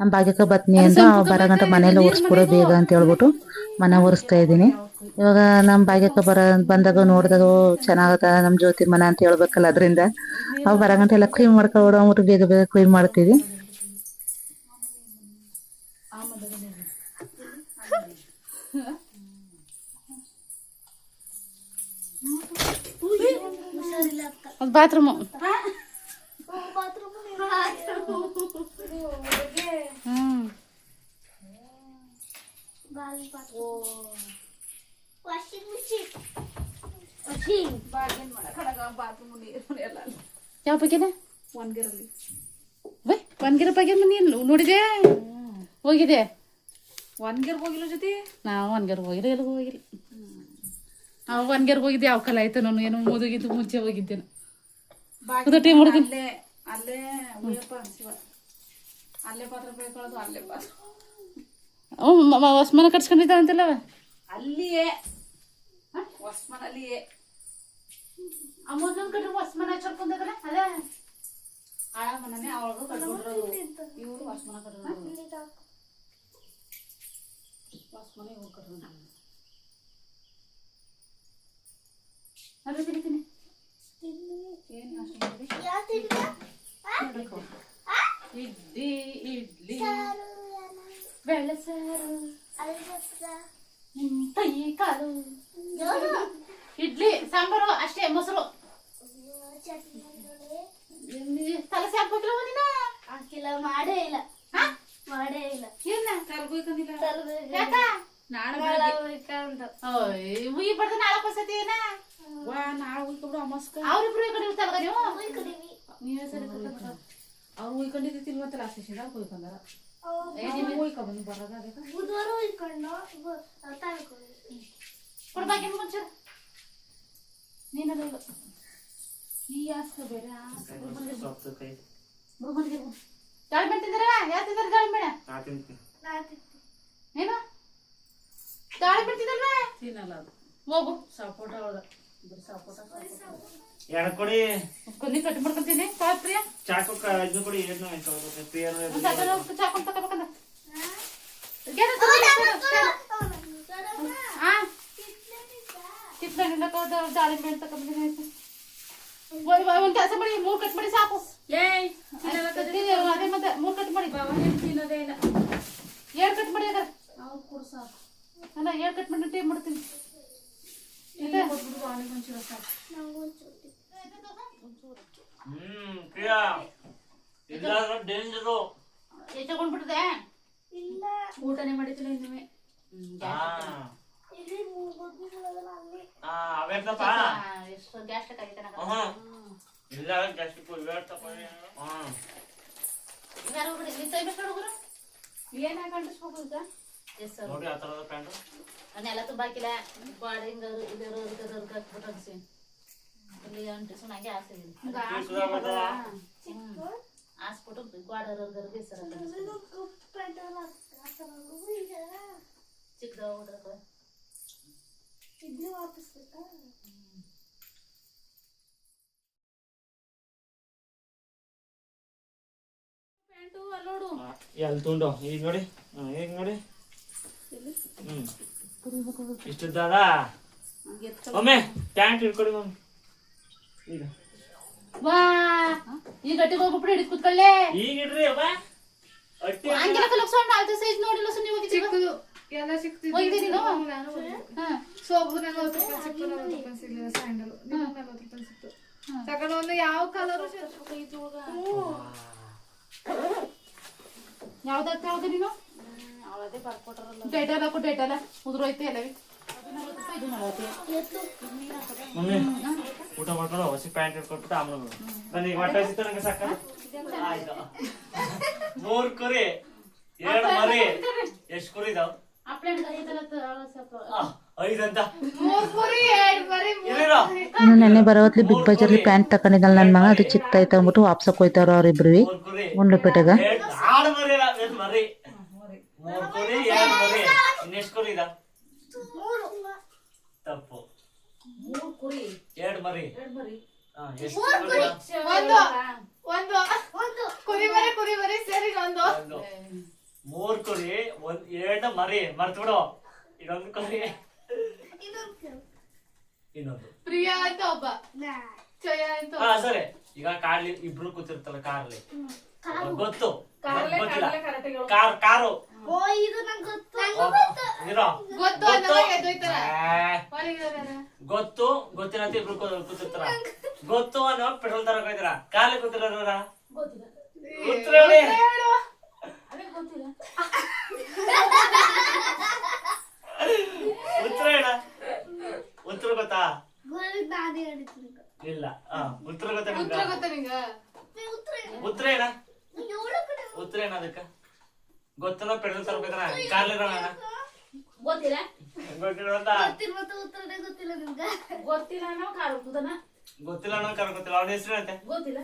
ನಮ್ ಭಾಗ್ಯಕ್ಕ ಬತ್ನಿ ಅಂತ ಬರಗಂಟ ಮನೆಯಲ್ಲ ಒರ್ಸ್ಬಿಡೋ ಬೇಗ ಅಂತ ಹೇಳ್ಬಿಟ್ಟು ಮನೆ ಒರೆಸ್ತಾ ಇದೀನಿ. ಇವಾಗ ನಮ್ ಭಾಗ್ಯಕ್ಕ ಬಂದಾಗ ನೋಡಿದಾಗ ಚೆನ್ನಾಗದ ನಮ್ ಜ್ಯೋತಿ ಮನ ಅಂತ ಹೇಳ್ಬೇಕಲ್ಲ, ಅದ್ರಿಂದ ಅವ್ ಬರಗಂಟ ಎಲ್ಲ ಕ್ಲೀನ್ ಮಾಡ್ಕೊಬಿಡು ಅಂದ್ಬಿಟ್ಟು ಬೇಗ ಕ್ಲೀನ್ ಮಾಡ್ತೀವಿ. ಬಾತ್ರೂಮ್ ಯಾವ ಬಗ್ಗೆ ಒನ್ಗಿರ ಬಗ್ಗೆ ನೀನು ನೋಡಿದೆ ಹೋಗಿದೆ. ಒನ್ಗೆರ್ ಹೋಗಿಲ್ಲ ಜೊತೆ ನಾವು ಒನ್ಗೆರ್ ಹೋಗಿಲ್ಲ, ಎಲ್ಲಿಗೂ ಹೋಗಿಲ್ಲ. ಒನ್ಗೆರ್ ಹೋಗಿದ್ದೆ ಯಾವ ಕಾಲ ಆಯ್ತು. ನಾನು ಏನೋ ಓದೋಗಿದ್ದು ಮುಂಚೆ ಹೋಗಿದ್ದೇನೆ. ಅಲ್ಲೇ ಅಲ್ಲೇ ಶಿವ ಅಲ್ಲೇ ಪಾತ್ರ ಬೆಳ್ಕೊಳ್ಳೋದು, ಅಲ್ಲೇ ಪಾತ್ರ ಹೊಸ್ಮನ ಕಟ್ಸ್ಕೊಂಡಿದ್ದ ಅಂತಲ್ಲವ ಅಲ್ಲಿಯೇ ಹೊಸ್ಮನಲ್ಲಿಯೇ ಅಮ್ಮನ ಕಡೆ ಹೊಸ್ಮನ ಚರ್ಕೊಂಡಲ್ಲ ಅದೇ ಆಳ ಮನೆ ಅವಳಿಗೂ ಕಟ್ಬಿಟ್ರು. ಇವರು ಹೊಸ್ಮನ ಕಟ್ಟ ಹೊಸ್ಮನೆ ಇವ್ರು ಕಟ್ಬಿಟ್ರು. ಅದೇ ತಿಂತೀನಿ ಏನು ಅಷ್ಟು ಇಡ್ಲಿ ಇಡ್ಲಿ ಬೆಳಸಾರು ಕೈ ಕಾಲು ಇಡ್ಲಿ ಸಾಂಬಾರು ಅಷ್ಟೇ, ಮೊಸರು ತಲಸೆ ಹಾಕ್ಬೇಕಲ್ಲ ನೀನ ಹಾಕಿಲ್ಲ, ಮಾಡೇ ಇಲ್ಲ. ಏನ ಕರ್ಗೋಯ್ಕಂದಿಲ್ಲ ಯಾಕ ನಾಳೆ ಮುಗಿ ಬಡ್ದ ನಾಳೆ ಕೊಡ್ಸತಿ ಏನ ನಾಳೆ ಉಯ್ಕೊಬಿಡು ಅಮಸ್ಕ. ಅವ್ರಿಬ್ರು ಈ ಕಡೆ ಇರ್ತಾರ ನೀವು ನೀವೇ ಸರಿ ಅವ್ರು ಉಯ್ಕೊಂಡಿದ್ದಿಲ್ವಂತಲ್ಲ ಅಷ್ಟೇ ಶಿರಾಕ್ ಉಯ್ಕೊಂಡಾರ. ಉಯ್ಕೊಂಬಂದು ಬರೋದ ಬುಧವಾರ ಉಯ್ಕೊಂಡು ಕೊಡ್ಬಾಕಿ ಮುಂಚೆ ನೀನಲ್ಲ ಈ ಆಸ್ಕ ಬೇರೆ ದಾಳಿಂಬೆ ತಿಂದಾರ? ಯಾರು ತಿಂದಾರ ದಾಳಿಂಬೆ? ಏನು ದಾಳಿಂಬೆ ತಿಂದಲ್ವಾ? ತಿನ್ನಲ್ಲ ಅದು. ಹೋಗು ಸಪೋಟ ಅವಳ ಸಪೋಟ ಕೊಡಿ ಕೊಲ್ಲಿ ಕಟ್ ಮಾಡ್ಕೊಂತೀನಿ. ಪ್ರಿಯ ಚಾಕು ಇದು ಕೊಡಿ. ಏನು ಚಾಕೊಂಡ್ ತಗೋಬೇಕಂದ ಕಿತ್ಕೊಂಡಿಲ್ಲ ದಾಳಿಂಬೆ ಅಂತ ತಗೊಂಡಿದ್ದೀನಿ. ಒಂದ್ ಕೆಲಸ ಮಾಡಿ 3 ಕಟ್ ಮಾಡಿ ಸಾಕು. ಅದೇ ಮತ್ತೆ 3 ಕಟ್ ಮಾಡಿ ತಿನ್ನೋದೇ ಇಲ್ಲ. 7 ಕಟ್ ಮಾಡಿ ಅದ ಅವ್ರು ಕೂಡ ಸಾಕು. ಅಲ್ಲ 7 ಕಟ್ ಮಾಡಿ ಟೇಪ್ ಮಾಡ್ತೀನಿ. ಇದೆ ಪ್ರಿಯಾ ಇಲ್ಲಾಂದ್ರೆ ಡೇಂಜರು. ತಗೊಂಡ್ಬಿಟ್ಟದೆ ಇಲ್ಲ ಊಟನೇ ಮಾಡಿದ್ದಿಲ್ಲ ಇನ್ನುವೆ. ಇಲ್ಲಿ ಮೂಗೋದಿಲ್ಲ ಅಲ್ಲಿ ಅವೇರ್ತಪ್ಪ ಎಷ್ಟು ಗ್ಯಾಸ್ ಆಗೈತೆ ಇಲ್ಲ ಜಾಸ್ತಿ ಇವೇರ್ತಪ್ಪ. ಯಾರು ಹುಡುಗರು ಇಲ್ಲಿ ತೈಬೇಕು ಹುಡುಗರು ಏನ್ ಹಾಕೊಂಡಿಸ್ಬೇಕು ಈಗ ಎಸ್ ಸರ್ ನೋಡಿ ಆ ತರದ ಪ್ಯಾಂಟು ನೆಲ ತುಂಬಾಕಿಲ್ಲ ಬಾಡಿ ಹಿಂಗ ಇದರ ಹಾಕ್ಬಿಟ್ಟು ಅನ್ಸಿ ಇಲ್ಲಿ ಅಂಟಿಸು ನಂಗೆ ಆಸೆ ಆಸ್ಬಿಟ್ಟು ಗಾಡರ್ಗೆ ಸರ್ ಚಿಕ್ಕದ ಹುಡುಗ ಇಡ್ಲಿ ವಾಪಿಸ್ಬೇಕಾ ಪ್ಯಾಂಟು ಅಲ್ಲಿ ನೋಡು ಎಲ್ಲಿ ತುಂಡು ಈಗ ನೋಡಿ ಈಗ ನೋಡಿ ಇಷ್ಟದಾದ ಒಮ್ಮೆ ಪ್ಯಾಂಟ್ ಹಿಡ್ಕೊಡಿ ಮಮ್ಮಿ ಈಗ ವಾ ಈ ಗಟ್ಟಿಗೆ ಹೋಗ್ಬಿಟ್ಟು ಹಿಡಿದು ಕೂತ್ಕೊಳ್ಳೆ ಈಗ ಇಡ್ರಿ ಅಪ್ಪ ಅಟ್ಟಿ ಹಂಗೆಲ್ಲ ಕಲಕ್ಸೋಣ ಅಲ್ತ ಸೈಜ್ ನೋಡಿಲ್ಲ ಸುಮ್ಮನೆ ಹೋಗಿ ಚಿಕ್ಕದು ಎಲ್ಲ ಸಿಕ್ತಿದ್ದು ಹೋಗಿದ್ದೆ ನೀನು ಸೋಪು 40 ರೂಪಾಯಿ ಸಿಕ್ತು 40 ರೂಪಾಯಿ ಸಿಗ್ಲಿಲ್ಲ ಸ್ಯಾಂಡಲ್ 40 ರೂಪಾಯಿ ಸಿಕ್ತು ತಗೊಂಡು ಒಂದು ಯಾವ ಕಲರು ಯಾವ್ದು ನೀನು ಅವಳದೇ ಬರ್ಕೊಟ್ರಲ್ಲ ಡೇಟಲ್ ಹಾಕು ಡೇಟಲ್ಲ ಉದುರೋಯ್ತು ಎಲ್ಲವೇ ಮಮ್ಮಿ ಊಟ ಮಾಡ್ಕೊಂಡು ಹೊಸ ಪ್ಯಾಂಟ್ ಹಿಡ್ಕೊಟ್ಬಿಟ್ಟು ಆಮೇಲೆ ನನಗೆ ಹೊಟ್ಟೆ ಹಸಿತ ನಂಗೆ ಸಾಕ ಆಯ್ತು 3 ಕುರಿ 2 ಮರಿ ಎಷ್ಟು ಕುರಿ ಇದಾವ ಐದಂತ ನೆನ್ನೆ ಬರೋತ್ಲಿ ಬಿಗ್ ಬಜಾರ್ಲಿ ಪ್ಯಾಂಟ್ ತಕೊಂಡಿದ್ದಲ್ಲ ನನ್ನ ಮಗ ಅದು ಚಿಕ್ಕದಾಯ್ತು ಅಂದ್ಬಿಟ್ಟು ವಾಪಸಕ್ಕೆ ಹೋಯ್ತಾರ ಅವ್ರಿಬ್ರು ಉಂಡ್ಲಪೇಟೆಗ. ಆಡು ಮರಿ ಇಲ್ಲ ಮರಿ 3 ಕುರಿ 2 ಮರಿ ಇನ್ನೆಷ್ಟು ಕುರಿ ಇದಾವ ತಪ್ಪು 3 ಕುರಿ 2 ಮರಿ ಎಷ್ಟು ಒಂದು ಕುರಿ ಮರಿ ಸೇರಿ ಒಂದು 3 ಕುರಿ 2 ಮರಿ ಮರ್ತು ಬಿಡು ಇನ್ನೊಂದು ಕುರಿ ಇನ್ನೊಂದು ಪ್ರಿಯಾ ಅಂತ ಒಬ್ಬ ಜಯ ಅಂತ ಹಾ ಸರಿ ಈಗ ಕಾರ್ಲಿ ಇಬ್ರು ಕೂತಿರ್ತಲ್ಲ ಕಾರ್ಲಿ ಗೊತ್ತು ಗೊತ್ತಿಲ್ಲ ಕಾರು ಓ ಇದು ನಂಗೆ ಗೊತ್ತು ಇರೋ ಗೊತ್ತು ಅನ್ನೋವಾಗ ಎದ್ದೋಯ್ತಾರ ಗೊತ್ತು ಗೊತ್ತಿಲ್ಲ ಅಂತ ಇಬ್ರು ಕೂತಿರ್ತಾರ ಗೊತ್ತು ಅನ್ನೋ ಪೆಟ್ರೋಲ್ ತರಕ್ ಹೋಯ್ತಾರ ಕಾರ್ಲಿ ಕೂತಿರೋರ ಉತ್ತರ ಹೇಳಿ ಉತ್ತರ ಹೇಳ ಉತ್ತರ ಗೊತ್ತಾ ನಾನೇ ಹೇಳಿದ್ದೀನಿ ಇಲ್ಲ ಉತ್ತರ ಗೊತ್ತಾ ಉತ್ತರ ಗೊತ್ತಾ ನಿಂಗ ಉತ್ತರ ಏನ ಉತ್ತರ ಏನ ಅದಕ್ಕ ಗೊತ್ತಲ್ಲ ಪೆಟ್ರೋಲ್ ತರಬೇಕಲ್ಲ ಕಾರ್ಲಿರೋಣ ಗೊತ್ತಿಲ್ಲ ಗೊತ್ತಿರೋದ ಗೊತ್ತಿರ್ಬೋದು ಉತ್ತರನೇ ಗೊತ್ತಿಲ್ಲ ನಿಮ್ಗೆ ಗೊತ್ತಿಲ್ಲ ಅನ್ನೋ ಕಾರುದನ ಗೊತ್ತಿಲ್ಲ ಅನ್ನೋ ಕಾರ್ ಗೊತ್ತಿಲ್ಲ ಅವನ ಹೆಸರು ಅಂತೆ ಗೊತ್ತಿಲ್ಲ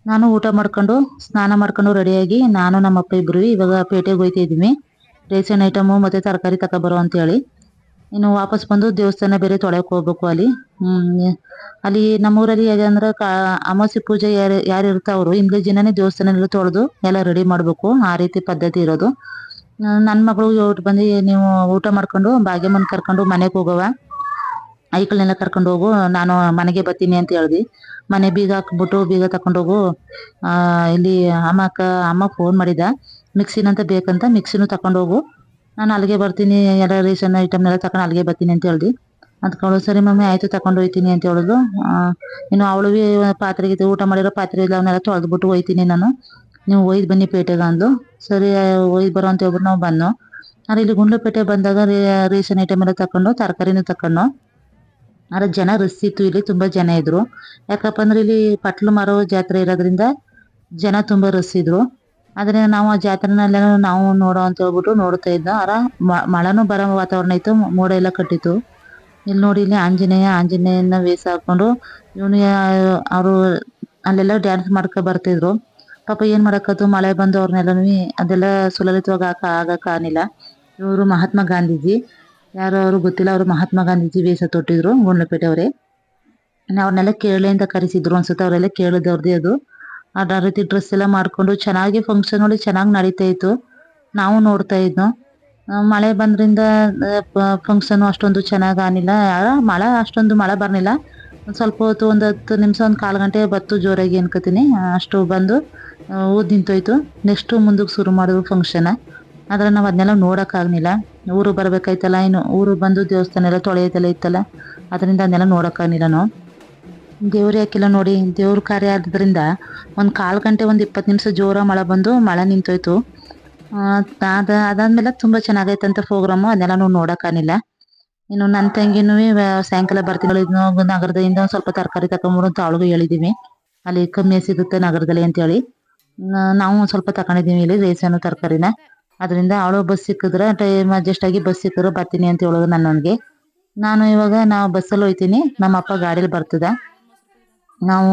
ನಾನು ಊಟ ಮಾಡ್ಕೊಂಡು ಸ್ನಾನ ಮಾಡ್ಕೊಂಡು ರೆಡಿಯಾಗಿ ನಾನು ನಮ್ಮಪ್ಪ ಇಬ್ರು ಇವಾಗ ಪೇಟೆಗೆ ಹೋಯ್ತಾ ಇದೀವಿ ರೇಷನ್ ಐಟಮು ಮತ್ತೆ ತರಕಾರಿ ತಗೊಬರೋ ಅಂತ ಹೇಳಿ. ಇನ್ನು ವಾಪಸ್ ಬಂದು ದೇವಸ್ಥಾನ ಬೇರೆ ತೊಳೆಯಕ್ಕೆ ಹೋಗ್ಬೇಕು ಅಲ್ಲಿ. ಅಲ್ಲಿ ನಮ್ಮೂರಲ್ಲಿ ಹೇಗೆ ಅಂದ್ರೆ ಅಮಾವಾಸ್ಯೆ ಪೂಜೆ ಯಾರು ಇರ್ತಾವ್ರು ಹಿಂದಿನ ದಿನನೇ ದೇವಸ್ಥಾನ ತೊಳೆದು ಎಲ್ಲ ರೆಡಿ ಮಾಡ್ಬೇಕು, ಆ ರೀತಿ ಪದ್ಧತಿ ಇರೋದು. ನನ್ನ ಮಗಳು ಹೊಟ್ಟು ಬಂದು ನೀವು ಊಟ ಮಾಡ್ಕೊಂಡು ಭಾಗ್ಯಮ್ಮನ ಕರ್ಕೊಂಡು ಮನೆಗೆ ಹೋಗವ, ಐಕಳನ್ನೆಲ್ಲ ಕರ್ಕೊಂಡು ಹೋಗು, ನಾನು ಮನೆಗೆ ಬರ್ತೀನಿ ಅಂತ ಹೇಳ್ದಿ. ಮನೆ ಬೀಗ ಹಾಕ್ಬಿಟ್ಟು ಬೀಗ ತಕೊಂಡೋಗು, ಇಲ್ಲಿ ಅಮ್ಮ ಫೋನ್ ಮಾಡಿದ ಮಿಕ್ಸಿನಂತ ಬೇಕಂತ ಮಿಕ್ಸಿನೂ ತಕೊಂಡೋಗು, ನಾನು ಅಲ್ಲಿಗೆ ಬರ್ತೀನಿ, ಎಲ್ಲ ರೇಷನ್ ಐಟಮ್ನೆಲ್ಲ ತಕೊಂಡು ಅಲ್ಲಿಗೆ ಬರ್ತೀನಿ ಅಂತ ಹೇಳ್ದಿ. ಅದಕ್ಕೆ ಅವಳು ಸರಿ ಮಮ್ಮಿ ಆಯಿತು ತಗೊಂಡು ಹೋಗ್ತೀನಿ ಅಂತ ಹೇಳಿದ್ಲು. ಇನ್ನು ಅವಳು ಪಾತ್ರೆಗೆ ಊಟ ಮಾಡಿರೋ ಪಾತ್ರೆ ಇಲ್ಲ ಅವನ್ನೆಲ್ಲ ತೊಳೆದ್ಬಿಟ್ಟು ಹೋಯ್ತೀನಿ ನಾನು, ನೀವು ಒಯ್ದು ಬನ್ನಿ ಪೇಟೆಗೆ ಅಂದ್ಲು. ಸರಿ ಒಯ್ದು ಬರೋ ಅಂತ ಹೇಳ್ಬಿಟ್ಟು ನಾವು ಬಂದು ಆದರೆ ಇಲ್ಲಿ ಗುಂಡ್ಲುಪೇಟೆ ಬಂದಾಗ ರೇಷನ್ ಐಟಮ್ ಎಲ್ಲ ತಗೊಂಡು ತರಕಾರಿನೂ ತಗೊಂಡು. ಆದರೆ ಜನ ರಶ್ ಇತ್ತು, ಇಲ್ಲಿ ತುಂಬ ಜನ ಇದ್ರು. ಯಾಕಪ್ಪ ಅಂದ್ರೆ ಇಲ್ಲಿ ಪಟ್ಲು ಮಾರೋ ಜಾತ್ರೆ ಇರೋದ್ರಿಂದ ಜನ ತುಂಬ ರಶ್ ಇದ್ರು. ಆದರೆ ನಾವು ಆ ಜಾತ್ರೆನೆಲ್ಲ ನಾವು ನೋಡೋ ಅಂತ ಹೇಳ್ಬಿಟ್ಟು ನೋಡ್ತಾ ಇದ್ದೋ. ಮಳೆನೂ ಬರೋ ವಾತಾವರಣ ಇತ್ತು, ಮೋಡ ಎಲ್ಲ ಕಟ್ಟಿತ್ತು. ಇಲ್ಲಿ ನೋಡಿ, ಇಲ್ಲಿ ಆಂಜನೇಯನ ವೇಷ ಹಾಕೊಂಡು ಇವನು ಅವರು ಅಲ್ಲೆಲ್ಲ ಡ್ಯಾನ್ಸ್ ಮಾಡ್ಕೊ ಬರ್ತಿದ್ರು. ಪಾಪ ಏನು ಮಾಡೋಕ್ಕತ್ತು, ಮಳೆ ಬಂದು ಅವ್ರನ್ನೆಲ್ಲನೂ ಅದೆಲ್ಲ ಸುಲಲಿತವಾಗಿ ಆಗಕ್ಕಾಗಲಿಲ್ಲ. ಇವರು ಮಹಾತ್ಮ ಗಾಂಧೀಜಿ, ಯಾರು ಅವರು ಗೊತ್ತಿಲ್ಲ, ಅವರು ಮಹಾತ್ಮ ಗಾಂಧೀಜಿ ವೇಷ ತೊಟ್ಟಿದ್ರು ಗುಂಡ್ಲುಪೇಟೆ ಅವರೇ. ಅವ್ರನ್ನೆಲ್ಲ ಕೇರಳ ಅಂತ ಕರೆಸಿದ್ರು ಅನ್ಸುತ್ತೆ, ಅವರೆಲ್ಲ ಕೇರಳದವ್ರದ್ದೇ ಅದು. ಆ ರೀತಿ ಡ್ರೆಸ್ ಎಲ್ಲ ಮಾಡ್ಕೊಂಡು ಚೆನ್ನಾಗಿ ಫಂಕ್ಷನ್ ಒಳಗೆ ಚೆನ್ನಾಗಿ ನಡೀತಾ ಇತ್ತು, ನಾವು ನೋಡ್ತಾ ಇದ್ನೋ. ಮಳೆ ಬಂದ್ರಿಂದ ಫಂಕ್ಷನು ಅಷ್ಟೊಂದು ಚೆನ್ನಾಗಿ ಆಗಿಲ್ಲ. ಮಳೆ ಅಷ್ಟೊಂದು ಮಳೆ ಬರ್ಲಿಲ್ಲ, ಒಂದು ಸ್ವಲ್ಪ ಹೊತ್ತು ಒಂದು 10 ನಿಮಿಷ ಒಂದು 1/4 ಗಂಟೆ ಬತ್ತು ಜೋರಾಗಿ ಅನ್ಕೋತೀನಿ. ಅಷ್ಟು ಬಂದು ಊದ್ ನಿಂತೋಯ್ತು. ನೆಕ್ಸ್ಟು ಮುಂದಕ್ಕೆ ಶುರು ಮಾಡಿದ್ರು ಫಂಕ್ಷನ್. ಆದರೆ ನಾವು ಅದನ್ನೆಲ್ಲ ನೋಡೋಕ್ಕಾಗಲಿಲ್ಲ, ಊರು ಬರಬೇಕಾಯ್ತಲ್ಲ. ಇನ್ನು ಊರು ಬಂದು ದೇವಸ್ಥಾನ ಎಲ್ಲ ತೊಳೆಯೋದೆಲ್ಲ ಇತ್ತಲ್ಲ, ಅದರಿಂದ ಅದನ್ನೆಲ್ಲ ನೋಡೋಕ್ಕಾಗಲಿಲ್ಲ. ನಾವು ದೇವ್ರು ಯಾಕಿಲ್ಲ ನೋಡಿ, ದೇವ್ರ ಕಾರ್ಯ ಆದ್ರಿಂದ ಒಂದು 1/4 ಗಂಟೆ ಒಂದು 20 ನಿಮಿಷ ಜೋರ ಮಳೆ ಬಂದು ಮಳೆ ನಿಂತೋಯ್ತು. ಅದಾದ್ಮೇಲೆ ತುಂಬ ಚೆನ್ನಾಗೈತಂತ ಪ್ರೋಗ್ರಾಮು, ಅದನ್ನೆಲ್ಲ ನಾವು ನೋಡೋಕ್ಕಾಗಲಿಲ್ಲ. ಇನ್ನು ನನ್ನ ತಂಗಿನೂ ಸಾಯಂಕಾಲ ಬರ್ತೀನಿ ನಗರದಿಂದ ಒಂದು ಸ್ವಲ್ಪ ತರಕಾರಿ ತಗೊಂಡ್ಬಿಡು ಅಂತ ಅವಳಿಗೂ ಹೇಳಿದ್ದೀವಿ. ಅಲ್ಲಿ ಕಮ್ಮಿ ಸಿಗುತ್ತೆ ನಗರದಲ್ಲಿ ಅಂತೇಳಿ ನಾವು ಒಂದು ಸ್ವಲ್ಪ ತಗೊಂಡಿದ್ದೀವಿ ಇಲ್ಲಿ ರೇಷನ್ ತರಕಾರಿನ. ಅದರಿಂದ ಅವಳು ಬಸ್ ಸಿಕ್ಕಿದ್ರೆ ಟೈಮ್ ಅಡ್ಜಸ್ಟ್ ಆಗಿ ಬಸ್ ಸಿಕ್ಕಿದ್ರೆ ಬರ್ತೀನಿ ಅಂತ ಹೇಳೋದು ನನಗೆ. ನಾವು ಬಸ್ಸಲ್ಲಿ ಹೋಗ್ತೀನಿ, ನಮ್ಮ ಅಪ್ಪ ಗಾಡೀಲಿ ಬರ್ತದೆ. ನಾವು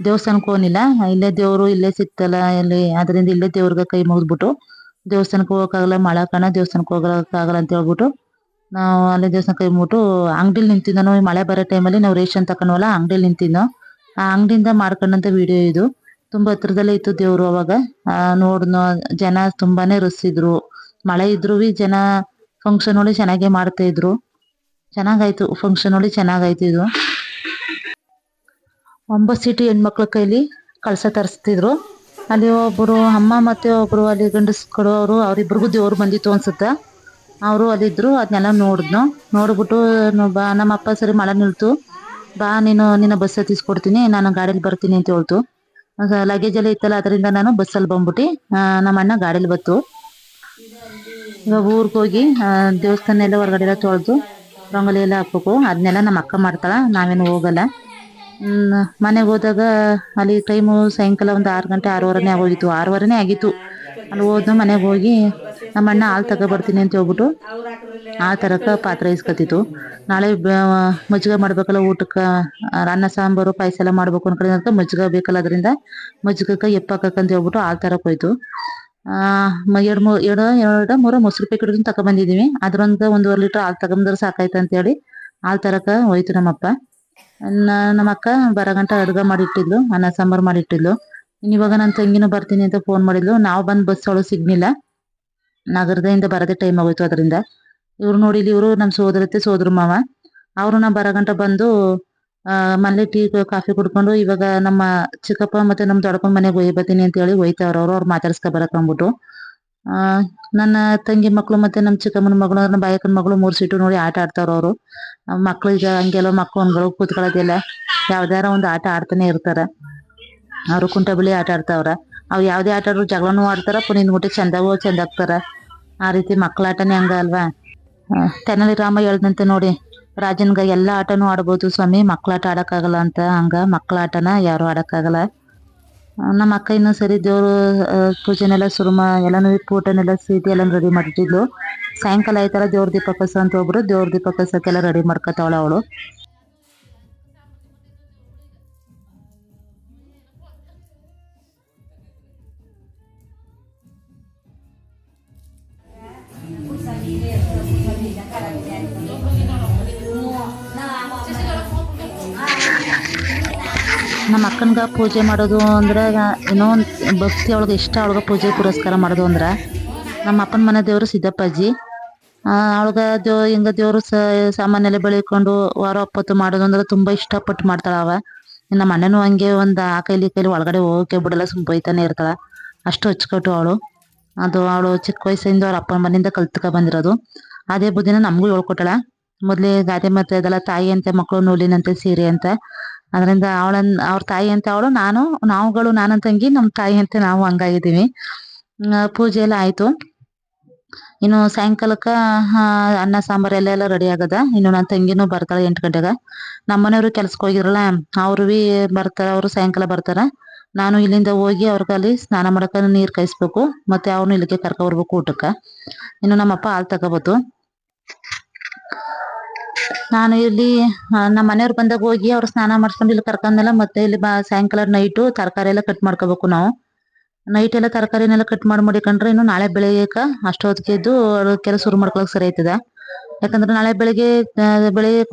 ದೇವಸ್ಥಾನಕ್ಕೆ ಹೋಗಿಲ್ಲ, ಇಲ್ಲೇ ದೇವರು ಇಲ್ಲೇ ಸಿಕ್ತಲ್ಲ ಇಲ್ಲಿ, ಅದರಿಂದ ಇಲ್ಲೇ ದೇವ್ರಿಗೆ ಕೈ ಮುಗಿದ್ಬಿಟ್ಟು ದೇವಸ್ಥಾನಕ್ಕೆ ಹೋಗೋಕ್ಕಾಗಲ್ಲ, ಮಳೆ ಕಾರಣ ದೇವಸ್ಥಾನಕ್ಕೆ ಹೋಗೋಕ್ಕಾಗಲ್ಲ ಅಂತ ಹೇಳ್ಬಿಟ್ಟು ನಾವು ಅಲ್ಲೇ ದೇವಸ್ಥಾನ ಕೈ ಮುಗಿಬಿಟ್ಟು ಅಂಗಡಿಲಿ ನಿಂತಿದ್ದೋ. ನಾವು ಮಳೆ ಬರೋ ಟೈಮಲ್ಲಿ ನಾವು ರೇಷನ್ ತಗೊಂಡ್ವಲ್ಲ, ಅಂಗಡಿಲಿ ನಿಂತಿದ್ದೋ. ಆ ಅಂಗಡಿಯಿಂದ ಮಾಡ್ಕೊಂಡಂಥ ವಿಡಿಯೋ ಇದು. ತುಂಬ ಹತ್ರದಲ್ಲೇ ಇತ್ತು ದೇವರು. ಅವಾಗ ನೋಡ್ನೋ ಜನ ತುಂಬಾನೇ ರಶ್ ಇದ್ರು, ಮಳೆ ಇದ್ರು ಜನ ಫಂಕ್ಷನ್ ಒಳಗೆ ಚೆನ್ನಾಗೇ ಮಾಡ್ತಾ ಇದ್ರು. ಚೆನ್ನಾಗಾಯ್ತು ಫಂಕ್ಷನ್ ಒಳಗೆ, ಚೆನ್ನಾಗಾಯ್ತು ಇದು. 9 ಸೀಟು ಹೆಣ್ಮಕ್ಳ ಕೈಲಿ ಕಳಸ ತರಿಸ್ತಿದ್ರು. ಅಲ್ಲಿ ಒಬ್ಬರು ಅಮ್ಮ ಮತ್ತೆ ಒಬ್ಬರು ಅಲ್ಲಿ ಗಂಡಸ್ಕರು ಅವರಿಬ್ರಿಗೂ ದೇವ್ರು ಬಂದಿತ್ತು ಅನ್ಸುತ್ತೆ. ಅವರು ಅಲ್ಲಿದ್ರು, ಅದನ್ನೆಲ್ಲ ನೋಡ್ಬಿಟ್ಟು ಬಾ ನಮ್ಮ ಅಪ್ಪ ಸರಿ ಮಳೆ ನಿಲ್ತು, ಬಾ ನಿನ್ನ ಬಸ್ ಹತ್ತಿಸ್ಕೊಡ್ತೀನಿ, ನಾನು ಗಾಡೀಲಿ ಬರ್ತೀನಿ ಅಂತ ಹೇಳ್ತು. ಲಗೇಜ್ ಎಲ್ಲ ಇತ್ತಲ್ಲ, ಅದರಿಂದ ನಾನು ಬಸ್ಸಲ್ಲಿ ಬಂದ್ಬಿಟ್ಟು ನಮ್ಮ ಅಣ್ಣ ಗಾಡೀಲಿ ಬತ್ತು. ಇವಾಗ ಊರಿಗೆ ಹೋಗಿ ದೇವಸ್ಥಾನ ಎಲ್ಲ ಹೊರಗಡೆ ಎಲ್ಲ ತೊಳೆದು ರಂಗೋಲಿ ಎಲ್ಲ ಹಾಕ್ಬೇಕು. ಅದನ್ನೆಲ್ಲ ನಮ್ಮ ಅಕ್ಕ ಮಾಡ್ತಾಳೆ, ನಾವೇನು ಹೋಗಲ್ಲ. ಮನೆಗೆ ಹೋದಾಗ ಅಲ್ಲಿ ಟೈಮು ಸಾಯಂಕಾಲ ಒಂದು 6 ಗಂಟೆ 6:15 ಆಗೋಗಿತ್ತು, 6:15 ಆಗಿತ್ತು. ಅಲ್ಲಿ ಹೋದ ಮನೆಗೆ ಹೋಗಿ ನಮ್ಮ ಅಣ್ಣ ಹಾಲು ತಗೊಬರ್ತೀನಿ ಅಂತ ಹೇಳ್ಬಿಟ್ಟು ಆ ತರಕ ಪಾತ್ರೆ ಇಸ್ಕೊತಿತ್ತು. ನಾಳೆ ಮಜ್ಜಿಗೆ ಮಾಡ್ಬೇಕಲ್ಲ ಊಟಕ್ಕೆ, ಅನ್ನ ಸಾಂಬಾರು ಪಾಯಸ ಎಲ್ಲ ಮಾಡ್ಬೇಕು ಅನ್ಕೊಂಡಿದ್ದ ಮಜ್ಜಿಗೆ ಬೇಕಲ್ಲ, ಅದರಿಂದ ಮಜ್ಜಿಗೆ ಎಪ್ಪಾಕಂತ ಹೇಳ್ಬಿಟ್ಟು ಹಾಲು ತರಕ್ಕೆ ಹೋಯ್ತು. 2-3 ಮೊಸರು ಪ್ಯಾಕೆಟ್ ತಗೊಬಂದಿದ್ದೀವಿ. ಅದ್ರೊಂದು 1.5 ಲೀಟ್ರ್ ಹಾಲು ತಗೊಂಬಂದ್ರೆ ಸಾಕಾಯ್ತು ಅಂತೇಳಿ ಹಾಲು ತರಕ ಹೋಯ್ತು ನಮ್ಮಪ್ಪ. ನಮ್ಮ ಅಕ್ಕ ಬರಗಂಟ ಅಡುಗೆ ಮಾಡಿಟ್ಟಿದ್ಲು, ಅನ್ನ ಸಾಂಬಾರು ಮಾಡಿಟ್ಟಿದ್ಲು. ಇವಾಗ ನನ್ನ ತಂಗಿನೂ ಬರ್ತೀನಿ ಅಂತ ಫೋನ್ ಮಾಡಿದ್ಲು. ನಾವು ಬಂದು ಬಸ್ ಅವಳು ಸಿಗ್ನಿಲ್ಲ, ನಗರದಿಂದ ಬರೋದೇ ಟೈಮ್ ಆಗೋಯ್ತು. ಅದರಿಂದ ಇವ್ರು ನೋಡಿಲಿ, ಇವರು ನಮ್ಮ ಸೋದರ ಮಾವ, ಅವರು ನಾ ಬರಗಂಟ ಬಂದು ಮನೇಲಿ ಟೀ ಕಾಫಿ ಕುಡ್ಕೊಂಡು ಇವಾಗ ನಮ್ಮ ಚಿಕ್ಕಪ್ಪ ಮತ್ತೆ ನಮ್ಮ ದೊಡ್ಡಪ್ಪ ಮನೆಗೆ ಬರ್ತೀನಿ ಅಂತ ಹೇಳಿ ಹೋಯ್ತವ್ರು. ಅವ್ರು ಮಾತಾಡ್ಸ್ಕೊ ಬರಕಂದ್ಬಿಟ್ಟು ನನ್ನ ತಂಗಿ ಮಕ್ಕಳು ಮತ್ತೆ ನಮ್ಮ ಚಿಕ್ಕಮ್ಮನ ಮಗಳು, ನಮ್ಮ ಬಾಯಕ್ಕನ ಮಗಳು 3 ಸೀಟು ನೋಡಿ ಆಟ ಆಡ್ತಾವ್ರು. ಅವರು ಮಕ್ಳು ಈಗ ಹಂಗೆಲ್ಲ ಮಕ್ಕಳು ಕೂತ್ಕೊಳ್ಳೋದೆಲ್ಲ ಯಾವ್ದಾರ ಒಂದು ಆಟ ಆಡ್ತಾನೆ ಇರ್ತಾರ. ಅವರು ಕುಂಟಬಿಳಿ ಆಟ ಆಡ್ತಾವ್ರ. ಅವು ಯಾವುದೇ ಆಟ ಆಡ್ರು ಜಗಳನೂ ಆಡ್ತಾರ, ನಿಂದ್ಬಿಟ್ಟು ಚಂದ ಆಗ್ತಾರ. ಆ ರೀತಿ ಮಕ್ಕಳ ಆಟನೇ ಹಂಗ ಅಲ್ವಾ. ತೆನಾಲಿ ರಾಮ ಹೇಳ್ದಂತೆ ನೋಡಿ, ರಾಜನ್ಗ ಎಲ್ಲ ಆಟನೂ ಆಡ್ಬೋದು ಸ್ವಾಮಿ, ಮಕ್ಕಳ ಆಟ ಆಡೋಕ್ಕಾಗಲ್ಲ ಅಂತ. ಹಂಗ ಮಕ್ಕಳ ಆಟನ ಯಾರು ಆಡೋಕ್ಕಾಗಲ್ಲ. ನಮ್ಮ ಅಕ್ಕ ಇನ್ನೂ ಸರಿ ದೇವರು ಪೂಜೆನೆಲ್ಲ ಎಲ್ಲನೂ ಊಟನೆಲ್ಲ ಸೀಟಿ ಎಲ್ಲ ರೆಡಿ ಮಾಡಿಟ್ಟಿದ್ಲು. ಸಾಯಂಕಾಲ ಆಯ್ತಲ್ಲ ದೇವ್ರ ದೀಪ ಕಸ ಅಂತ ಒಬ್ರು ದೇವ್ರ ದೀಪ ಕಸಕ್ಕೆಲ್ಲ ರೆಡಿ ಮಾಡ್ಕೊತಾವಳ ಅವಳು. ನಮ್ಮ ಅಕ್ಕನ್ಗ ಪೂಜೆ ಮಾಡೋದು ಅಂದ್ರೆ ಏನೋ ಭಕ್ತಿ, ಅವಳಿಗೆ ಇಷ್ಟ. ಅವಳಿಗೆ ಪೂಜೆ ಪುರಸ್ಕಾರ ಮಾಡೋದು ಅಂದ್ರೆ ನಮ್ಮ ಅಪ್ಪನ ಮನೆ ದೇವರು ಸಿದ್ದಪ್ಪಾಜಿ. ಅವಳಿಗೆ ಹಿಂಗ ದೇವರು ಸಾಮಾನೆಲ್ಲ ಬೆಳಿಕೊಂಡು ವಾರ ಒಪ್ಪತ್ತು ಮಾಡೋದು ಅಂದ್ರೆ ತುಂಬಾ ಇಷ್ಟಪಟ್ಟು ಮಾಡ್ತಾಳ. ನಮ್ಮ ಅಣ್ಣನೂ ಹಂಗೆ ಒಂದು ಆ ಕೈಲಿ ಒಳಗಡೆ ಹೋಗಕ್ಕೆ ಬಿಡಲ್ಲ, ಬೈತಾನೆ ಇರ್ತಾಳ. ಅಷ್ಟು ಹಚ್ಕೊಟ್ಟು ಅವಳು. ಅವಳು ಚಿಕ್ಕ ವಯಸ್ಸಿಂದ ಅವ್ರ ಅಪ್ಪನ ಮನೆಯಿಂದ ಕಲ್ತ್ಕೊ ಬಂದಿರೋದು. ಅದೇ ಬುದ್ಧಿನ ನಮಗೂ ಹೇಳ್ಕೊಟ್ಟಾಳ. ಮೊದ್ಲೇ ಗಾದೆ ಮಾತು ಇದೆಲ್ಲ, ತಾಯಿ ಅಂತೆ ಮಕ್ಕಳು ನೂಲಿನಂತೆ ಸೀರೆ ಅಂತ. ಅದರಿಂದ ಅವ್ರ ತಾಯಿ ಅಂತ ಅವಳು, ನಾವುಗಳು ನಾನು ತಂಗಿ ನಮ್ಮ ತಾಯಿ ಅಂತೆ ನಾವು ಹಂಗಾಗಿದ್ದೀವಿ. ಪೂಜೆ ಎಲ್ಲ ಆಯ್ತು. ಇನ್ನು ಸಾಯಂಕಾಲಕ್ಕ ಅನ್ನ ಸಾಂಬಾರ್ ಎಲ್ಲ ರೆಡಿ ಆಗದ. ಇನ್ನು ನನ್ನ ತಂಗಿನೂ ಬರ್ತಾಳೆ 8 ಗಂಟೆಗ. ನಮ್ಮನೆಯವರು ಕೆಲ್ಸಕ್ಕೆ ಹೋಗಿದ್ರಲ್ಲ, ಅವ್ರು ಬರ್ತಾರ. ಅವ್ರು ಸಾಯಂಕಾಲ ಬರ್ತಾರ. ನಾನು ಇಲ್ಲಿಂದ ಹೋಗಿ ಅವ್ರಿಗಲ್ಲಿ ಸ್ನಾನ ಮಾಡಕ ನೀರ್ ಕಾಯಿಸ್ಬೇಕು. ಮತ್ತೆ ಅವ್ರನ್ನ ಇಲ್ಲಿಗೆ ಕರ್ಕೊ ಬರ್ಬೇಕು ಊಟಕ್ಕ. ಇನ್ನು ನಮ್ಮಪ್ಪ ಹಾಲ್ ತಗೋಬೋದು. ನಾನು ಇಲ್ಲಿ ನಮ್ಮ ಮನೆಯವ್ರು ಬಂದಾಗ ಹೋಗಿ ಅವ್ರು ಸ್ನಾನ ಮಾಡ್ಸ್ಕೊಂಡು ಇಲ್ಲಿ ಕರ್ಕೊಂಡೆಲ್ಲ ಮತ್ತೆ ಇಲ್ಲಿ ಸಾಯಂಕಾಲ ನೈಟು ತರಕಾರಿ ಎಲ್ಲ ಕಟ್ ಮಾಡ್ಕೋಬೇಕು ನಾವು. ನೈಟ್ ಎಲ್ಲ ತರಕಾರಿನೆಲ್ಲ ಕಟ್ ಮಾಡಿಕೊಂಡ್ರೆ ಇನ್ನು ನಾಳೆ ಬೆಳಿಗ್ಗೆಕ ಅಷ್ಟೊತ್ತಿಗೆ ಎದ್ದು ಕೆಲಸ ಶುರು ಮಾಡ್ಕೊಳಕ್ ಸರಿ ಆಯ್ತದ. ಯಾಕಂದ್ರೆ ನಾಳೆ ಬೆಳಿಗ್ಗೆ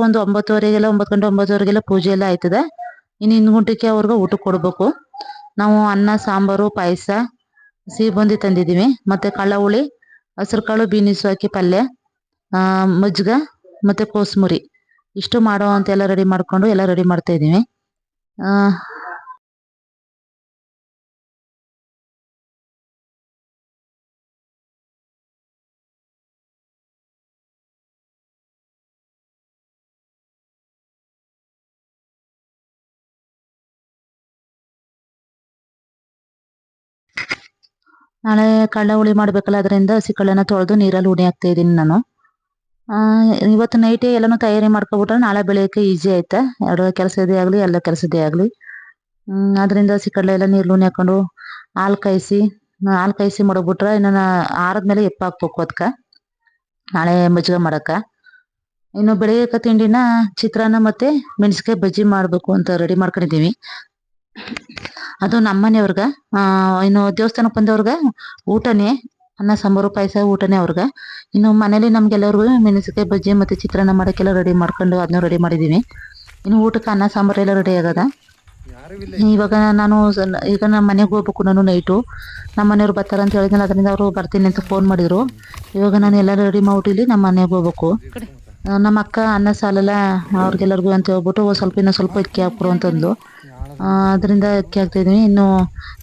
ಒಂದು 9:30ಗೆಲ್ಲ 9 ಗಂಟೆ 9:30ಗೆಲ್ಲ ಪೂಜೆ ಎಲ್ಲ ಆಯ್ತದ. ಇನ್ನು 1 ಗಂಟೆಗೆ ಅವ್ರಿಗೆ ಊಟಕ್ಕೆ ಕೊಡ್ಬೇಕು. ನಾವು ಅನ್ನ ಸಾಂಬಾರು ಪಾಯಸ ಸಿಹಿ ಬೂಂದಿ ತಂದಿದೀವಿ. ಮತ್ತೆ ಕಳ್ಳ ಹುಳಿ, ಹಸಿರು ಕಾಳು ಬೀನಿಸು ಹಾಕಿ ಪಲ್ಯ, ಮಜ್ಜಿಗೆ ಮತ್ತೆ ಕೋಸ್ಮುರಿ ಇಷ್ಟು ಮಾಡೋ ಅಂತ ಎಲ್ಲ ರೆಡಿ ಮಾಡ್ಕೊಂಡು ಎಲ್ಲ ರೆಡಿ ಮಾಡ್ತಾ ಇದೀವಿ. ನಾಳೆ ಕಳ್ಳ ಹುಳಿ ಮಾಡ್ಬೇಕಲ್ಲ, ಅದರಿಂದ ಹಸಿ ಕಳ್ಳನ ತೊಳೆದು ನೀರಲ್ಲಿ ಹುಡಿ ಹಾಕ್ತಾ ಇದೀನಿ ನಾನು. ಇವತ್ತು ನೈಟೇ ಎಲ್ಲಾನು ತಯಾರಿ ಮಾಡ್ಕೊಬಿಟ್ರೆ ನಾಳೆ ಬೆಳಿಗ್ಗೆ ಈಸಿ ಆಯ್ತಾ. ಎರಡು ಕೆಲಸದೇ ಆಗ್ಲಿ ಎಲ್ಲ ಕೆಲಸದೇ ಆಗ್ಲಿ. ಅದರಿಂದ ಹಸಿ ಕಡಲೆ ಎಲ್ಲ ನೀರ್ಲು ಹಾಕೊಂಡು ಹಾಲು ಕಾಯಿಸಿ ಮಡಗ್ಬಿಟ್ರೆ ಇನ್ನು ಆರದ್ಮೇಲೆ ಎಪ್ಪ ಹಾಕ್ಬೇಕು ಅದಕ್ಕ, ನಾಳೆ ಮಜ್ಜಿಗೆ ಮಾಡಕ್ಕ. ಇನ್ನು ಬೆಳಿಗ್ಗೆ ತಿಂಡಿನ ಚಿತ್ರಾನ್ನ ಮತ್ತೆ ಮೆಣಸಿಕಾಯಿ ಬಜ್ಜಿ ಮಾಡ್ಬೇಕು ಅಂತ ರೆಡಿ ಮಾಡ್ಕೊಂಡಿದೀವಿ. ಅದು ನಮ್ಮನೆಯವ್ರಗ. ಇನ್ನು ದೇವಸ್ಥಾನಕ್ಕೆ ಬಂದವ್ರಗ ಊಟನೇ, ಅನ್ನ ಸಾಂಬಾರು ಪಾಯಸ ಊಟನೇ ಅವ್ರಗ. ಇನ್ನು ಮನೇಲಿ ನಮ್ಗೆಲ್ಲರಿಗೂ ಮೆಣಸಿಕಾಯಿ ಬಜ್ಜಿ ಮತ್ತೆ ಚಿತ್ರಾನ್ನ ಮಾಡಕ್ಕೆಲ್ಲ ರೆಡಿ ಮಾಡ್ಕೊಂಡು ಅದನ್ನ ರೆಡಿ ಮಾಡಿದೀವಿ. ಇನ್ನು ಊಟಕ್ಕೆ ಅನ್ನ ಸಾಂಬಾರು ಎಲ್ಲ ರೆಡಿ ಆಗದ. ಇವಾಗ ಈಗ ನಮ್ಮ ಮನೆಗೆ ಹೋಗ್ಬೇಕು ನಾನು ನೈಟು. ನಮ್ಮ ಮನೆಯವ್ರು ಬರ್ತಾರ ಅಂತ ಹೇಳಿದ್ನಲ್ಲ, ಅದರಿಂದ ಅವರು ಬರ್ತೀನಿ ಅಂತ ಫೋನ್ ಮಾಡಿದ್ರು. ಇವಾಗ ನಾನು ಎಲ್ಲ ರೆಡಿ ಮಾಡ್ಬಿಟ್ಟು ನಮ್ಮ ಮನೆಗೆ ಹೋಗ್ಬೇಕು. ನಮ್ಮ ಅಕ್ಕ ಅನ್ನ ಸಾಲಲ್ಲ ಅವ್ರಿಗೆಲ್ಲರಿಗೂ ಅಂತ ಹೇಳ್ಬಿಟ್ಟು ಇನ್ನೂ ಸ್ವಲ್ಪ ಅಕ್ಕಿ ಹಾಕ್ಬಿಡು ಅಂತಂದ್ಲು. ಅದರಿಂದ ಅಕ್ಕಿ ಹಾಕ್ತಾ ಇದೀನಿ. ಇನ್ನು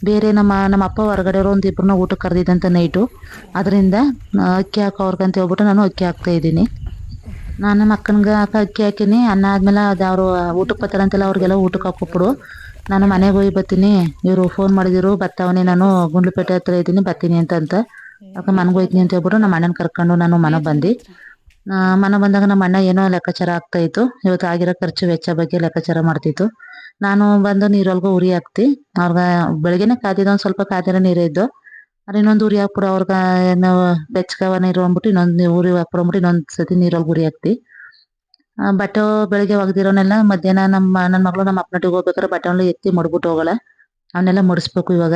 ಬೇರೆ ನಮ್ಮ ಅಪ್ಪ ಹೊರಗಡೆಯವರು ಒಂದು ಇಬ್ಬರನ್ನ ಊಟಕ್ಕೆ ಕರೆದಿದ್ದಂತ ನೈಟು. ಅದರಿಂದ ಅಕ್ಕಿ ಹಾಕೋರ್ಗಂತ ಹೇಳ್ಬಿಟ್ಟು ನಾನು ಅಕ್ಕಿ ಹಾಕ್ತಾ ಇದ್ದೀನಿ. ನಾನು ನಮ್ಮ ಅಕ್ಕನಿಗೆ ಅಕ್ಕಿ ಹಾಕಿನಿ. ಅನ್ನ ಆದ್ಮೇಲೆ ಅವ್ರು ಊಟಕ್ಕೆ ಬರ್ತಾರಂತೆಲ್ಲ ಅವ್ರಿಗೆಲ್ಲ ಊಟಕ್ಕೆ ಹಾಕೊಬಿಡು. ನಾನು ಮನೆಗೆ ಹೋಗಿ ಬರ್ತೀನಿ, ಇವರು ಫೋನ್ ಮಾಡಿದಿರು ಬರ್ತಾವನೆ, ನಾನು ಗುಂಡ್ಲುಪೇಟೆ ಹತ್ರ ಇದ್ದೀನಿ ಬರ್ತೀನಿ ಅಂತ ಅಕ್ಕ ಮನೆಗೆ ಹೋಯ್ತೀನಿ ಅಂತ ಹೇಳ್ಬಿಟ್ಟು ನಮ್ಮ ಅಣ್ಣನ ಕರ್ಕೊಂಡು ನಾನು ಮನೆ ಬಂದಾಗ ನಮ್ಮ ಅಣ್ಣ ಏನೋ ಲೆಕ್ಕಾಚಾರ ಆಗ್ತಾ ಇತ್ತು. ಇವತ್ತು ಆಗಿರೋ ಖರ್ಚು ವೆಚ್ಚ ಬಗ್ಗೆ ಲೆಕ್ಕಾಚಾರ ಮಾಡ್ತಿತ್ತು. ನಾನು ಬಂದು ನೀರೊಳಗೆ ಉರಿ ಹಾಕ್ತಿ. ಅವ್ರಗ ಬೆಳಗ್ಗೆನೆ ಕಾದಿದ್ದು, ಒಂದು ಸ್ವಲ್ಪ ಕಾದಿರೋ ನೀರೇ ಇದ್ದು. ಅದು ಇನ್ನೊಂದು ಉರಿ ಹಾಕ್ಬಿಡು ಅವ್ರಗ ಬೆಚ್ಚಗವ ನೀರು ಅಂದ್ಬಿಟ್ಟು ಇನ್ನೊಂದು ಉರಿ ಹಾಕ್ಬಿಡ್ಬಿಟ್ಟು ಇನ್ನೊಂದು ಸತಿ ನೀರೊಳಗೆ ಉರಿ ಹಾಕ್ತಿ. ಬಟ್ಟೆ ಬೆಳಗ್ಗೆ ಒಗ್ದಿರೋನೆಲ್ಲ ಮಧ್ಯಾಹ್ನ ನನ್ನ ಮಗಳು ನಮ್ಮ ಅಪ್ಪನಟ್ಟಿಗೆ ಹೋಗ್ಬೇಕಾದ್ರೆ ಬಟ್ಟೆ ಎತ್ತಿ ಮಡ್ಬಿಟ್ಟು ಹೋಗಲ್ಲ. ಅವನ್ನೆಲ್ಲ ಮಡಿಸ್ಬೇಕು ಇವಾಗ.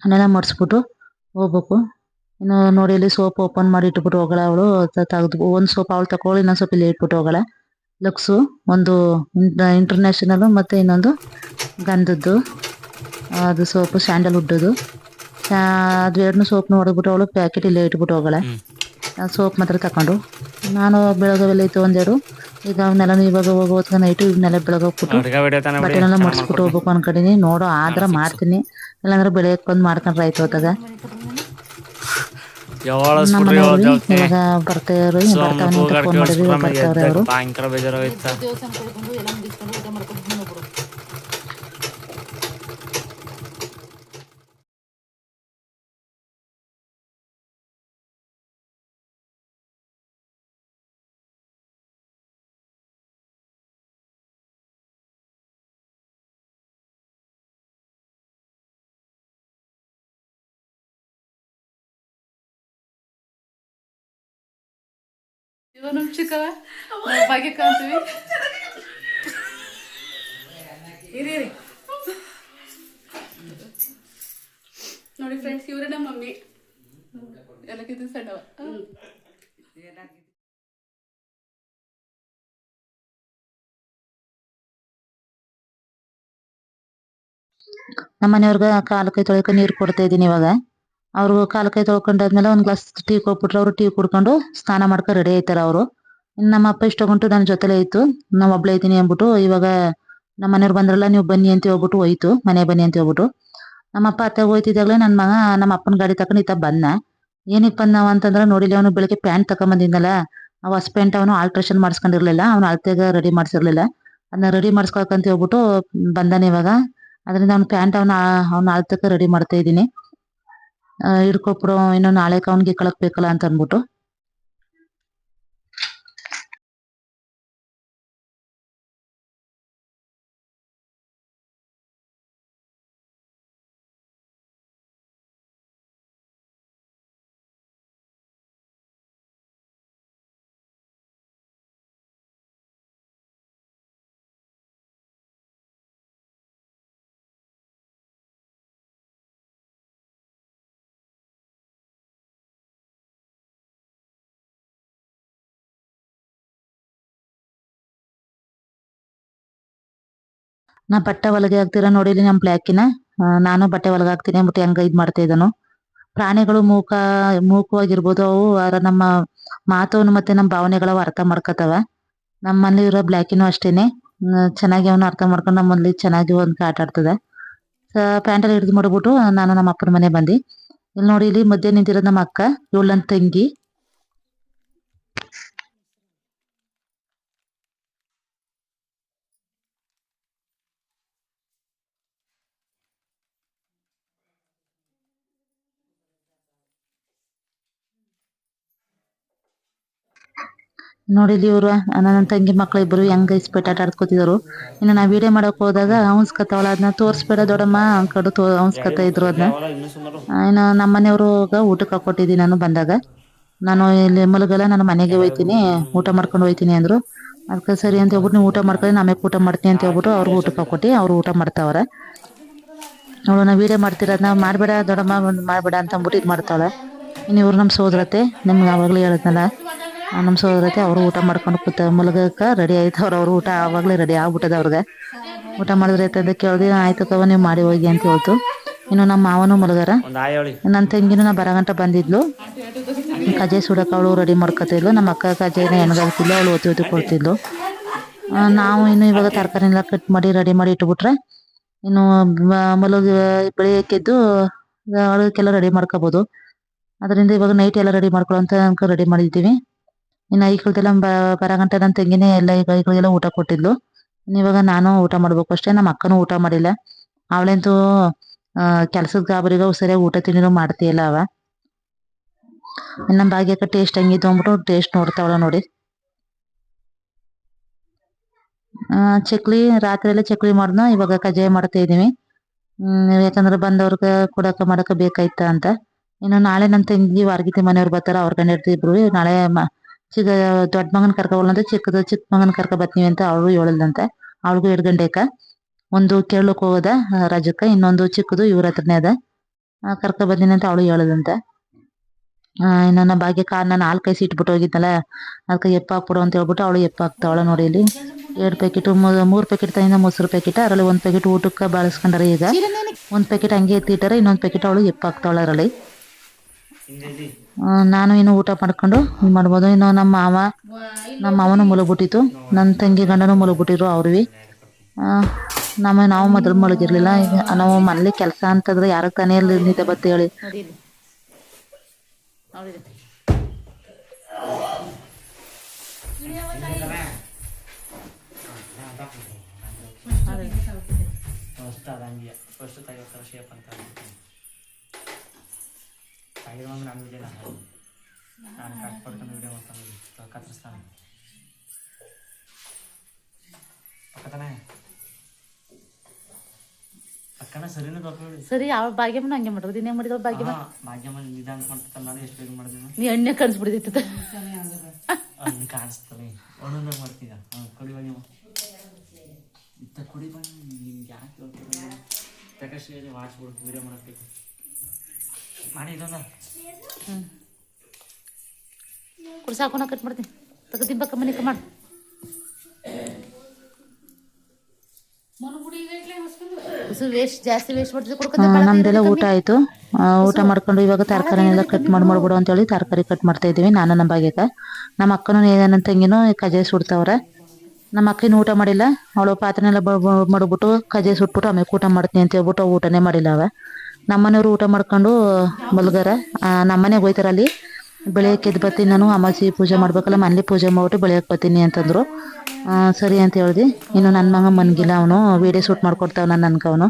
ಅವನ್ನೆಲ್ಲ ಮಡಿಸ್ಬಿಟ್ಟು ಹೋಗ್ಬೇಕು. ಇನ್ನು ನೋಡಿ ಇಲ್ಲಿ ಸೋಪ್ ಓಪನ್ ಮಾಡಿ ಇಟ್ಬಿಟ್ಟು ಹೋಗಲ್ಲ ಅವಳು. ತೆಗೆದು ಒಂದು ಸೋಪ್ ಅವಳು ತಗೊಳ್ಳಿ, ಇನ್ನೊಂದು ಸೋಪ್ ಇಲ್ಲಿ ಇಟ್ಬಿಟ್ಟು ಹೋಗಲ್ಲ. ಲಕ್ಸು ಒಂದು ಇಂಟರ್ನ್ಯಾಷನಲ್ ಮತ್ತೆ ಇನ್ನೊಂದು ಗಂಧದ್ದು ಅದು ಸೋಪು ಸ್ಯಾಂಡಲ್ವುಡ್ದು. ಅದು ಎರಡನ್ನೂ ಸೋಪ್ನ ಹೊಡೆದ್ಬಿಟ್ಟು ಅವಳು ಪ್ಯಾಕೆಟ್ ಇಲ್ಲೇ ಇಟ್ಬಿಟ್ಟು ಹೋಗಲ್ಲ. ಸೋಪ್ ಮಾತ್ರ ತಗೊಂಡು ನಾನು ಬೆಳಗ್ಗೆಲ್ಲ ಇತ್ತು ಒಂದೆರಡು. ಈಗ ಅವನ್ನೆಲ್ಲ ಇವಾಗ ಹೋಗೋತ್ಗ ನೈಟು ಇವನ್ನೆಲ್ಲ ಬೆಳಗ್ಗೆ ಹೋಗ್ಬಿಟ್ಟು ಬಟ್ಟೆನೆಲ್ಲ ಮಡಿಸ್ಬಿಟ್ಟು ಹೋಗ್ಬೇಕು ಅನ್ಕೊಂಡಿನಿ. ನೋಡೋ ಆದ್ರ ಮಾಡ್ತೀನಿ, ಇಲ್ಲಾಂದ್ರೆ ಬೆಳಗ್ಗೆ ಬಂದು ಮಾಡ್ಕೊಂಡ್ರೆ ಆಯ್ತು. ಹೊತ್ತಾಗ ಇವಾಗ ಬರ್ತಾವ್ರು ಫೋನ್ ಮಾಡಿದ್ವಿ, ಬರ್ತಾವ್ರೆ ಅವರು. ದೇವಸ್ಥಾನ ಕಳ್ಕೊಂಡು ಎಲ್ಲ ಮುಗಿಸ್ಕೊಂಡು ಊಟ ಮಾಡ್ಕೊಂಡು ಇನ್ನೊಬ್ರು ಇವ ನಮ್ ಚಿಕ್ಕವ ಭಾಗ್ಯ ಕಾಣ್ತೀವಿ. ಇರಿ ನೋಡಿ ಫ್ರೆಂಡ್ಸ್, ಇವರೇ ನಮ್ಮ ಮಮ್ಮಿ. ಎಲ್ಲಕ್ಕಿಂತ ಸಣ್ಣವ. ನಮ್ಮ ಮನೆಯವ್ರಿಗೆ ಕಾಲು ಕೈ ತೊಳ್ಕ ನೀರು ಕೊಡ್ತಾ ಇದ್ದೀನಿ ಇವಾಗ. ಅವ್ರು ಕಾಲು ಕೈ ತೊಳ್ಕೊಂಡಾದ್ಮೇಲೆ ಒಂದು ಗ್ಲಾಸ್ ಟೀ ಕೊಟ್ಬಿಟ್ರೆ ಅವ್ರು ಟೀ ಕುಡ್ಕೊಂಡು ಸ್ನಾನ ಮಾಡ್ಕೊ ರೆಡಿ ಆಯ್ತಾರ ಅವರು. ಇನ್ನು ನಮ್ಮ ಅಪ್ಪ ಇಷ್ಟೊಂಟು ನನ್ನ ಜೊತೆಲೇ ಇತ್ತು. ನಾವು ಒಬ್ಳೆ ಇದ್ದೀನಿ ಅಂದ್ಬಿಟ್ಟು ಇವಾಗ ನಮ್ಮ ಮನೆಯವ್ರು ಬಂದ್ರಲ್ಲ, ನೀವು ಬನ್ನಿ ಅಂತ ಹೇಳ್ಬಿಟ್ಟು ಹೋಯ್ತು. ಮನೆ ಬನ್ನಿ ಅಂತ ಹೇಳ್ಬಿಟ್ಟು ನಮ್ಮ ಅಪ್ಪ ಅತ್ತೆ ಹೋಯ್ತಿದ್ದಾಗಲೇ ನನ್ನ ಮಗ ನಮ್ಮ ಅಪ್ಪನ ಗಾಡಿ ತಕೊಂಡು ಬಂದ. ಏನಕ್ಕೆ ಬಂದ ಅಂತಂದ್ರೆ, ನೋಡಿಲಿ ಅವನು ಬೆಳಿಗ್ಗೆ ಪ್ಯಾಂಟ್ ತಕೊಂಬಂದಿದ್ನಲ್ಲ, ಆ ಹೊಸ ಪ್ಯಾಂಟ್ ಅವನು ಆಲ್ಟ್ರೇಷನ್ ಮಾಡಿಸ್ಕೊಂಡಿರ್ಲಿಲ್ಲ, ಅವನು ಅಳತೆಗೆ ರೆಡಿ ಮಾಡಿಸಿರ್ಲಿಲ್ಲ. ಅದನ್ನ ರೆಡಿ ಮಾಡಿಸ್ಕೊಳಕಂತ ಹೇಳ್ಬಿಟ್ಟು ಬಂದಾನೆ ಇವಾಗ. ಅದರಿಂದ ಅವ್ನ ಪ್ಯಾಂಟ್ ಅವ್ನ ಅಳತೆಗೆ ರೆಡಿ ಮಾಡ್ತಾ ಇದ್ದೀನಿ. ಹಿಡ್ಕೊಬಿಡು, ಇನ್ನು ನಾಳೆ ಅವ್ನಿಗೆ ಕಳಕ್ ಬೇಕಲ್ಲ ಅಂತ ಅಂದ್ಬಿಟ್ಟು. ನಾ ಬಟ್ಟೆ ಹೊಲಿಗೆ ಹಾಕ್ತೀರಾ ನೋಡಿ ಇಲ್ಲಿ ನಮ್ ಬ್ಲ್ಯಾಕಿನ. ನಾನು ಬಟ್ಟೆ ಹೊಲಿಗೆ ಹಾಕ್ತೀನಿ ಅಂದ್ಬಿಟ್ಟು ಹೆಂಗ ಇದ್ ಮಾಡ್ತಾ ಇದ್ದಾನು. ಪ್ರಾಣಿಗಳು ಮೂಕವಾಗಿರ್ಬೋದು, ಅವು ನಮ್ಮ ಮಾತವನು ಮತ್ತೆ ನಮ್ಮ ಭಾವನೆಗಳ ಅರ್ಥ ಮಾಡ್ಕೊತಾವ. ನಮ್ಮಲ್ಲಿ ಇರೋ ಬ್ಲ್ಯಾಕಿನೂ ಅಷ್ಟೇನೆ. ಚೆನ್ನಾಗಿ ಅವನು ಅರ್ಥ ಮಾಡ್ಕೊಂಡು ನಮ್ಮಲ್ಲಿ ಚೆನ್ನಾಗಿ ಒಂದು ಆಟ ಆಡ್ತದೆ. ಪ್ಯಾಂಟಲ್ಲಿ ಹಿಡಿದು ಮಾಡ್ಬಿಟ್ಟು ನಾನು ನಮ್ಮ ಅಪ್ಪನ ಮನೆ ಬಂದು ಇಲ್ಲಿ ನೋಡಿ, ಇಲ್ಲಿ ಮಧ್ಯೆ ನಿಂತಿರೋದು ನಮ್ಮ ಅಕ್ಕ, ಇವಳು ನನ್ನ ತಂಗಿ. ನೋಡಿ ಇಲ್ಲಿ ಇವ್ರು ನನ್ನ ತಂಗಿ ಮಕ್ಳು ಇಬ್ರು ಹೆಂಗ ಇಸ್ಪೆಟ್ ಆಟ ಆಡ್ಕೊತಿದ್ರು. ಇನ್ನು ನಾ ವಿಡಿಯೋ ಮಾಡಕ್ ಹೋದಾಗ ಅವನ್ಸ್ಕತಾವಳ, ಅದನ್ನ ತೋರ್ಸ್ಬೇಡ ದೊಡ್ಡಮ್ಮ ಅಂಕಡು ಅವನ್ಸ್ಕತಾ ಇದ್ರು ಅದನ್ನ. ಇನ್ನು ನಮ್ಮ ಮನೆಯವ್ರುಗ ಊಟಕ್ಕೆ ಹಾಕೊಟ್ಟಿದ್ದೀನಿ ನಾನು ಬಂದಾಗ. ನಾನು ಇಲ್ಲಿ ಮಲಗಲ್ಲ, ನಾನು ಮನೆಗೆ ಹೋಯ್ತೀನಿ, ಊಟ ಮಾಡ್ಕೊಂಡು ಹೋಯ್ತೀನಿ ಅಂದ್ರು. ಅದಕ್ಕೆ ಸರಿ ಅಂತ ಹೇಳ್ಬಿಟ್ಟು, ನೀವು ಊಟ ಮಾಡ್ಕೊಂಡು ಆಮೇಲೆ ಊಟ ಮಾಡ್ತೀನಿ ಅಂತ ಹೇಳ್ಬಿಟ್ಟು ಅವ್ರಿಗೆ ಊಟಕ್ಕೆ ಹಾಕೊಟ್ಟು ಅವ್ರು ಊಟ ಮಾಡ್ತಾವ್ರೆ. ಅವಳು ನಾ ವಿಡಿಯೋ ಮಾಡ್ತಿರೋದನ್ನ ಮಾಡ್ಬೇಡ ದೊಡ್ಡಮ್ಮ ಮಾಡ್ಬೇಡ ಅಂತ ಅಂದ್ಬಿಟ್ಟು ಇದು ಮಾಡ್ತಾವಳೆ. ಇನ್ನು ಇವ್ರು ನಮ್ಮ ಸೋದರತೆ, ನಿಮ್ಗೆ ಆವಾಗಲೇ ಹೇಳಿದ್ನಲ್ಲ, ನಮ್ಮ ಸೋದರತೆ ಅವರು ಊಟ ಮಾಡ್ಕೊಂಡು ಮಲಗಕ್ಕೆ ರೆಡಿ ಆಯ್ತು. ಅವ್ರು ಊಟ ಆವಾಗಲೇ ರೆಡಿ ಆಗ್ಬಿಟ್ಟದ ಅವ್ರಿಗೆ. ಊಟ ಮಾಡಿದ್ರೆ ಅಂತ ಕೇಳ್ದೆ, ಆಯ್ತು ಕವ ನೀವು ಮಾಡಿ ಹೋಗಿ ಅಂತ ಹೇಳ್ತು. ಇನ್ನು ನಮ್ಮ ಮಾವನು ಮಲಗಾರ. ನನ್ನ ತಂಗಿನೂ ನಾ ಬರಗಂಟ ಬಂದಿದ್ಲು. ಕಜಾಯ ಸುಡಕ್ಕೆ ಅವಳು ರೆಡಿ ಮಾಡ್ಕೊತಿದ್ಲು. ನಮ್ಮ ಅಕ್ಕ ಕಜಾಯನ ಎಣ್ಗಾಗ್ತಿದ್ಲು, ಅವಳು ಒತ್ತಿ ಕೊಡ್ತಿದ್ಲು. ನಾವು ಇನ್ನು ಇವಾಗ ತರಕಾರಿನೆಲ್ಲ ಕಟ್ ಮಾಡಿ ರೆಡಿ ಮಾಡಿ ಇಟ್ಬಿಟ್ರೆ ಇನ್ನು ಬೆಳಿಗ್ಗೆದ್ದು ಅವಳಕ್ಕೆಲ್ಲ ರೆಡಿ ಮಾಡ್ಕೋಬೋದು. ಅದರಿಂದ ಇವಾಗ ನೈಟ್ ಎಲ್ಲ ರೆಡಿ ಮಾಡ್ಕೊಳ್ಳೋ ಅಂತ ಅನ್ಕೊ ರೆಡಿ ಮಾಡಿದ್ದೀವಿ. ಇನ್ನು ಐಕಳದೆಲ್ಲ ಬರಗಂಟ ನನ್ನ ತಂಗಿನೇ ಎಲ್ಲ ಐಕಳಿಗೆಲ್ಲ ಊಟ ಕೊಟ್ಟಿದ್ಲು. ಇವಾಗ ನಾನು ಊಟ ಮಾಡ್ಬೇಕು ಅಷ್ಟೇ. ನಮ್ಮ ಅಕ್ಕನೂ ಊಟ ಮಾಡಿಲ್ಲ. ಅವಳಂತೂ ಕೆಲ್ಸದ ಗಾಬರಿಗೆ ಸರಿಯಾಗಿ ಊಟ ತಿಂಡಿನೂ ಮಾಡ್ತೀಯಲ್ಲ ಅವ. ನಮ್ಮ ಭಾಗ್ಯಕ್ಕ ಟೇಸ್ಟ್ ಹೆಂಗಿತ್ತು ಅಂದ್ಬಿಟ್ಟು ಟೇಸ್ಟ್ ನೋಡ್ತಾವಳ ನೋಡಿ. ಚಕ್ಲಿ ರಾತ್ರಿ ಎಲ್ಲ ಚಕ್ಲಿ ಮಾಡಿದ್ನ, ಇವಾಗ ಕಜ್ಜಾಯ ಮಾಡ್ತಾ ಇದೀವಿ. ಯಾಕಂದ್ರೆ ಬಂದವ್ರಿಗೆ ಕೊಡಕ ಮಾಡಕ ಬೇಕಾಯ್ತ ಅಂತ. ಇನ್ನು ನಾಳೆ ನನ್ನ ತಂಗಿ ವಾರ್ಗಿತಿ ಮನೆಯವ್ರು ಬರ್ತಾರ, ಅವ್ರ ಗಂಡ ಇರ್ತಿಬ್ರು. ನಾಳೆ ದೊಡ್ಡ ಮಗನ್ ಕರ್ಕೊಬಲ್ಲಂತ ಚಿಕ್ಕ ಮಗನ್ ಕರ್ಕ ಬರ್ತೀವಿ ಅಂತ ಅವಳು ಹೇಳಲ್ದಂತೆ. ಅವಳಿಗೂ 2 ಗಂಟೆಕ ಒಂದು ಕೇಳಕ್ ಹೋಗೋದ ರಜಕ್ಕ, ಇನ್ನೊಂದು ಚಿಕ್ಕದು ಇವ್ರ ಹತ್ರನೇ ಅದ, ಕರ್ಕ ಬಂದಿನಿ ಅಂತ ಅವಳು ಹೇಳದಂತೆ. ನನ್ನ ಭಾಗ್ಯಕ್ಕ ನಾನು ಹಾಲು ಕಾಯಿಸಿ ಇಟ್ಬಿಟ್ಟು ಹೋಗಿದ್ನಲ್ಲ, ಅದಕ್ಕೆ ಎಪ್ಪ ಹಾಕ್ಬಿಡು ಅಂತ ಹೇಳ್ಬಿಟ್ಟು ಅವಳು ಎಪ್ಪ ಹಾಕ್ತಾವಳ ನೋಡಿ. ಇಲ್ಲಿ 2 ಪ್ಯಾಕೆಟ್ 3 ಪ್ಯಾಕೆಟ್ ತಂದ ಮೊಸರು ಪ್ಯಾಕೆಟ್, ಅದರಲ್ಲಿ 1 ಪ್ಯಾಕೆಟ್ ಊಟಕ್ಕೆ ಬಳಸ್ಕೊಂಡಾರೆ. ಈಗ 1 ಪ್ಯಾಕೆಟ್ ಹಂಗೆ ಎತ್ತಿಟ್ಟಾರೆ, ಇನ್ನೊಂದು ಪ್ಯಾಕೆಟ್ ಅವಳು ಎಪ್ಪ ಹಾಕ್ತಾವಳ ಅದರಲ್ಲಿ. ನಾನು ಇನ್ನು ಊಟ ಮಾಡ್ಕೊಂಡು ಮಾಡ್ಬೋದು. ಇನ್ನು ನಮ್ಮ ಮಾವನು ಮಲಗ್ಬಿಟ್ಟಿತ್ತು, ನನ್ನ ತಂಗಿ ಗಂಡನು ಮಲಗ್ಬಿಟ್ಟಿರು ಅವ್ರಿಗೆ. ನಾವು ಮೊದಲು ಮಲಗಿರ್ಲಿಲ್ಲ. ಈಗ ನಾವು ಮನೇಲಿ ಕೆಲಸ ಅಂತಂದ್ರೆ ಯಾರ ತಾನೇ ನಿದ್ದೆ ಬತ್ತೆ ಹೇಳಿ. ಸರಿ, ಅವ್ರ ಭಾಗ್ಯಮ್ಮನ ಹಂಗೆ ಮಾಡೋದು. ದಿನ ಮಾಡಿದ್ರು ಭಾಗ್ಯಮ್ಮ ನೀ ಎಣ್ಣೆ ಕನ್ಸ್ಬಿಡ್ತಿತ್ತು ಕಾಣಿಸ್ತದೆ ಮಾಡ್ತೀಯ ಕುಡಿ ಬನ್ನಿ. ಯಾಕೆ ಮಾಡಿಸ್ಬಿಡು, ವಿಡಿಯೋ ಮಾಡಬೇಕು ಮಾಡಿ ಇದೊಂದ ಕುಡ್ಸಾಕೋನ ಕಟ್ ಮಾಡ್ತೀನಿ. ತಿಂಬಕ್ಕ ಮನಿಕ ಮಾಡು. ಜಾಸ್ತಿ ವೇಸ್ಟ್ ಮಾಡ್ತಿದ್ದೆ. ನಮ್ದೆಲ್ಲ ಊಟ ಆಯ್ತು. ಊಟ ಮಾಡ್ಕೊಂಡು ಇವಾಗ ತರಕಾರಿನೆಲ್ಲ ಕಟ್ ಮಾಡ್ಬಿಡು ಅಂತ ಹೇಳಿ ತರಕಾರಿ ಕಟ್ ಮಾಡ್ತಾ ಇದೀವಿ. ನಾನು ನಮ್ಮ ಭಾಗ್ಯಕ್ಕ, ನಮ್ಮ ಅಕ್ಕನೂ ನನ್ನ ತಂಗಿನೂ ಕಜಾಯ ಸುಡ್ತಾವ್ರೆ. ನಮ್ಮ ಅಕ್ಕಿನ ಊಟ ಮಾಡಿಲ್ಲ. ಅವಳು ಪಾತ್ರೆನೆಲ್ಲ ಮಾಡ್ಬಿಟ್ಟು ಕಜಾಯ ಸುಟ್ಬಿಟ್ಟು ಆಮೇಲೆ ಊಟ ಮಾಡ್ತೀನಿ ಅಂತ ಹೇಳ್ಬಿಟ್ಟು ಊಟನೇ ಮಾಡಿಲ್ಲ ಅವ. ನಮ್ಮನೆಯವ್ರು ಊಟ ಮಾಡ್ಕೊಂಡು ಮಲ್ಗಾರ. ನಮ್ಮನೆಗೆ ಹೋಯ್ತಾರ ಅಲ್ಲಿ ಬೆಳಿಗ್ಗೆ ಎದ್ದು ಬರ್ತೀನಿ ನಾನು, ಅಮಾವಾಸ್ಯೆ ಪೂಜೆ ಮಾಡ್ಬೇಕಲ್ಲ, ಮನೇಲಿ ಪೂಜೆ ಮಾಡ್ಬಿಟ್ಟು ಬೆಳಿಗ್ಗೆ ಬರ್ತೀನಿ ಅಂತಂದರು. ಸರಿ ಅಂತ ಹೇಳ್ದೆ. ಇನ್ನು ನನ್ನ ಮಗ ಮನ್ಗಿಲ್ಲ, ಅವನು ವೀಡಿಯೋ ಶೂಟ್ ಮಾಡ್ಕೊಡ್ತಾವ ನನ್ಗೆ.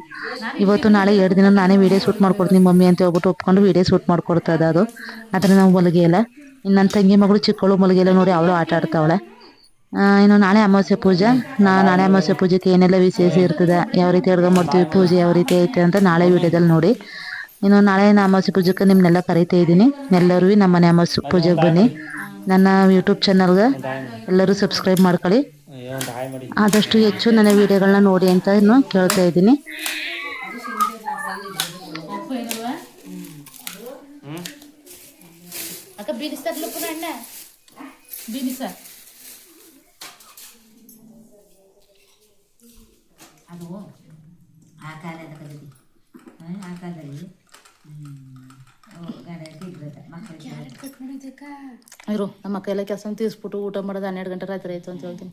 ಇವತ್ತು ನಾಳೆ 2 ದಿನ ನಾನೇ ವೀಡಿಯೋ ಶೂಟ್ ಮಾಡ್ಕೊಡ್ತೀನಿ ಮಮ್ಮಿ ಅಂತ ಹೇಳ್ಬಿಟ್ಟು ಒಪ್ಕೊಂಡು ವೀಡಿಯೋ ಶೂಟ್ ಮಾಡ್ಕೊಡ್ತದ ಅದು. ಆದರೆ ನಾವು ಮಲಗಿಲ್ಲ. ಇನ್ನು ನನ್ನ ತಂಗಿ ಮಗಳು ಚಿಕ್ಕವಳು ಮಲಗಿಲ್ಲ ನೋಡಿ, ಅವಳು ಆಟ ಆಡ್ತಾವಳೆ. ಇನ್ನು ನಾಳೆ ಅಮಾವಾಸ್ಯೆ ಪೂಜೆ. ನಾಳೆ ಅಮಾವಾಸ್ಯೆ ಪೂಜೆಗೆ ಏನೆಲ್ಲ ವಿಶೇಷ ಇರ್ತದೆ, ಯಾವ ರೀತಿ ಅಡುಗೆ ಮಾಡ್ತೀವಿ, ಪೂಜೆ ಯಾವ ರೀತಿ ಐತೆ ಅಂತ ನಾಳೆ ವೀಡಿಯೋದಲ್ಲಿ ನೋಡಿ. ಇನ್ನು ನಾಳೆ ಅಮಾವಾಸ್ಯೆ ಪೂಜೆಗೆ ನಿಮ್ಮನ್ನೆಲ್ಲ ಕರಿತಾ ಇದ್ದೀನಿ. ಎಲ್ಲರೂ ನಮ್ಮ ಮನೆ ಅಮಾವಾಸ್ಯೆ ಪೂಜೆಗೆ ಬನ್ನಿ. ನನ್ನ ಯೂಟ್ಯೂಬ್ ಚಾನಲ್ಗೆ ಎಲ್ಲರೂ ಸಬ್ಸ್ಕ್ರೈಬ್ ಮಾಡ್ಕೊಳ್ಳಿ. ಆದಷ್ಟು ಹೆಚ್ಚು ನನ್ನ ವೀಡಿಯೋಗಳನ್ನ ನೋಡಿ ಅಂತ ಕೇಳ್ತಾ ಇದ್ದೀನಿ. ಅಕ್ಕ ಬೀನಿಸ್ತಾರಲ್ಲ ಪುನಃ ಅಣ್ಣ ಬೀನಿಸ ಅದು ಆ ಕಾಲದ ಕಲಿತಿ ಆ ಕಾಲದಲ್ಲಿ ಇರು ನಮ್ಮ ಅಕ್ಕ ಎಲ್ಲ ಕೆಲಸ ತೀರಿಸ್ಬಿಟ್ಟು ಊಟ ಮಾಡೋದು 12 ಗಂಟೆ ರಾತ್ರಿ ಆಯ್ತು ಅಂತ ಹೇಳ್ತೀನಿ.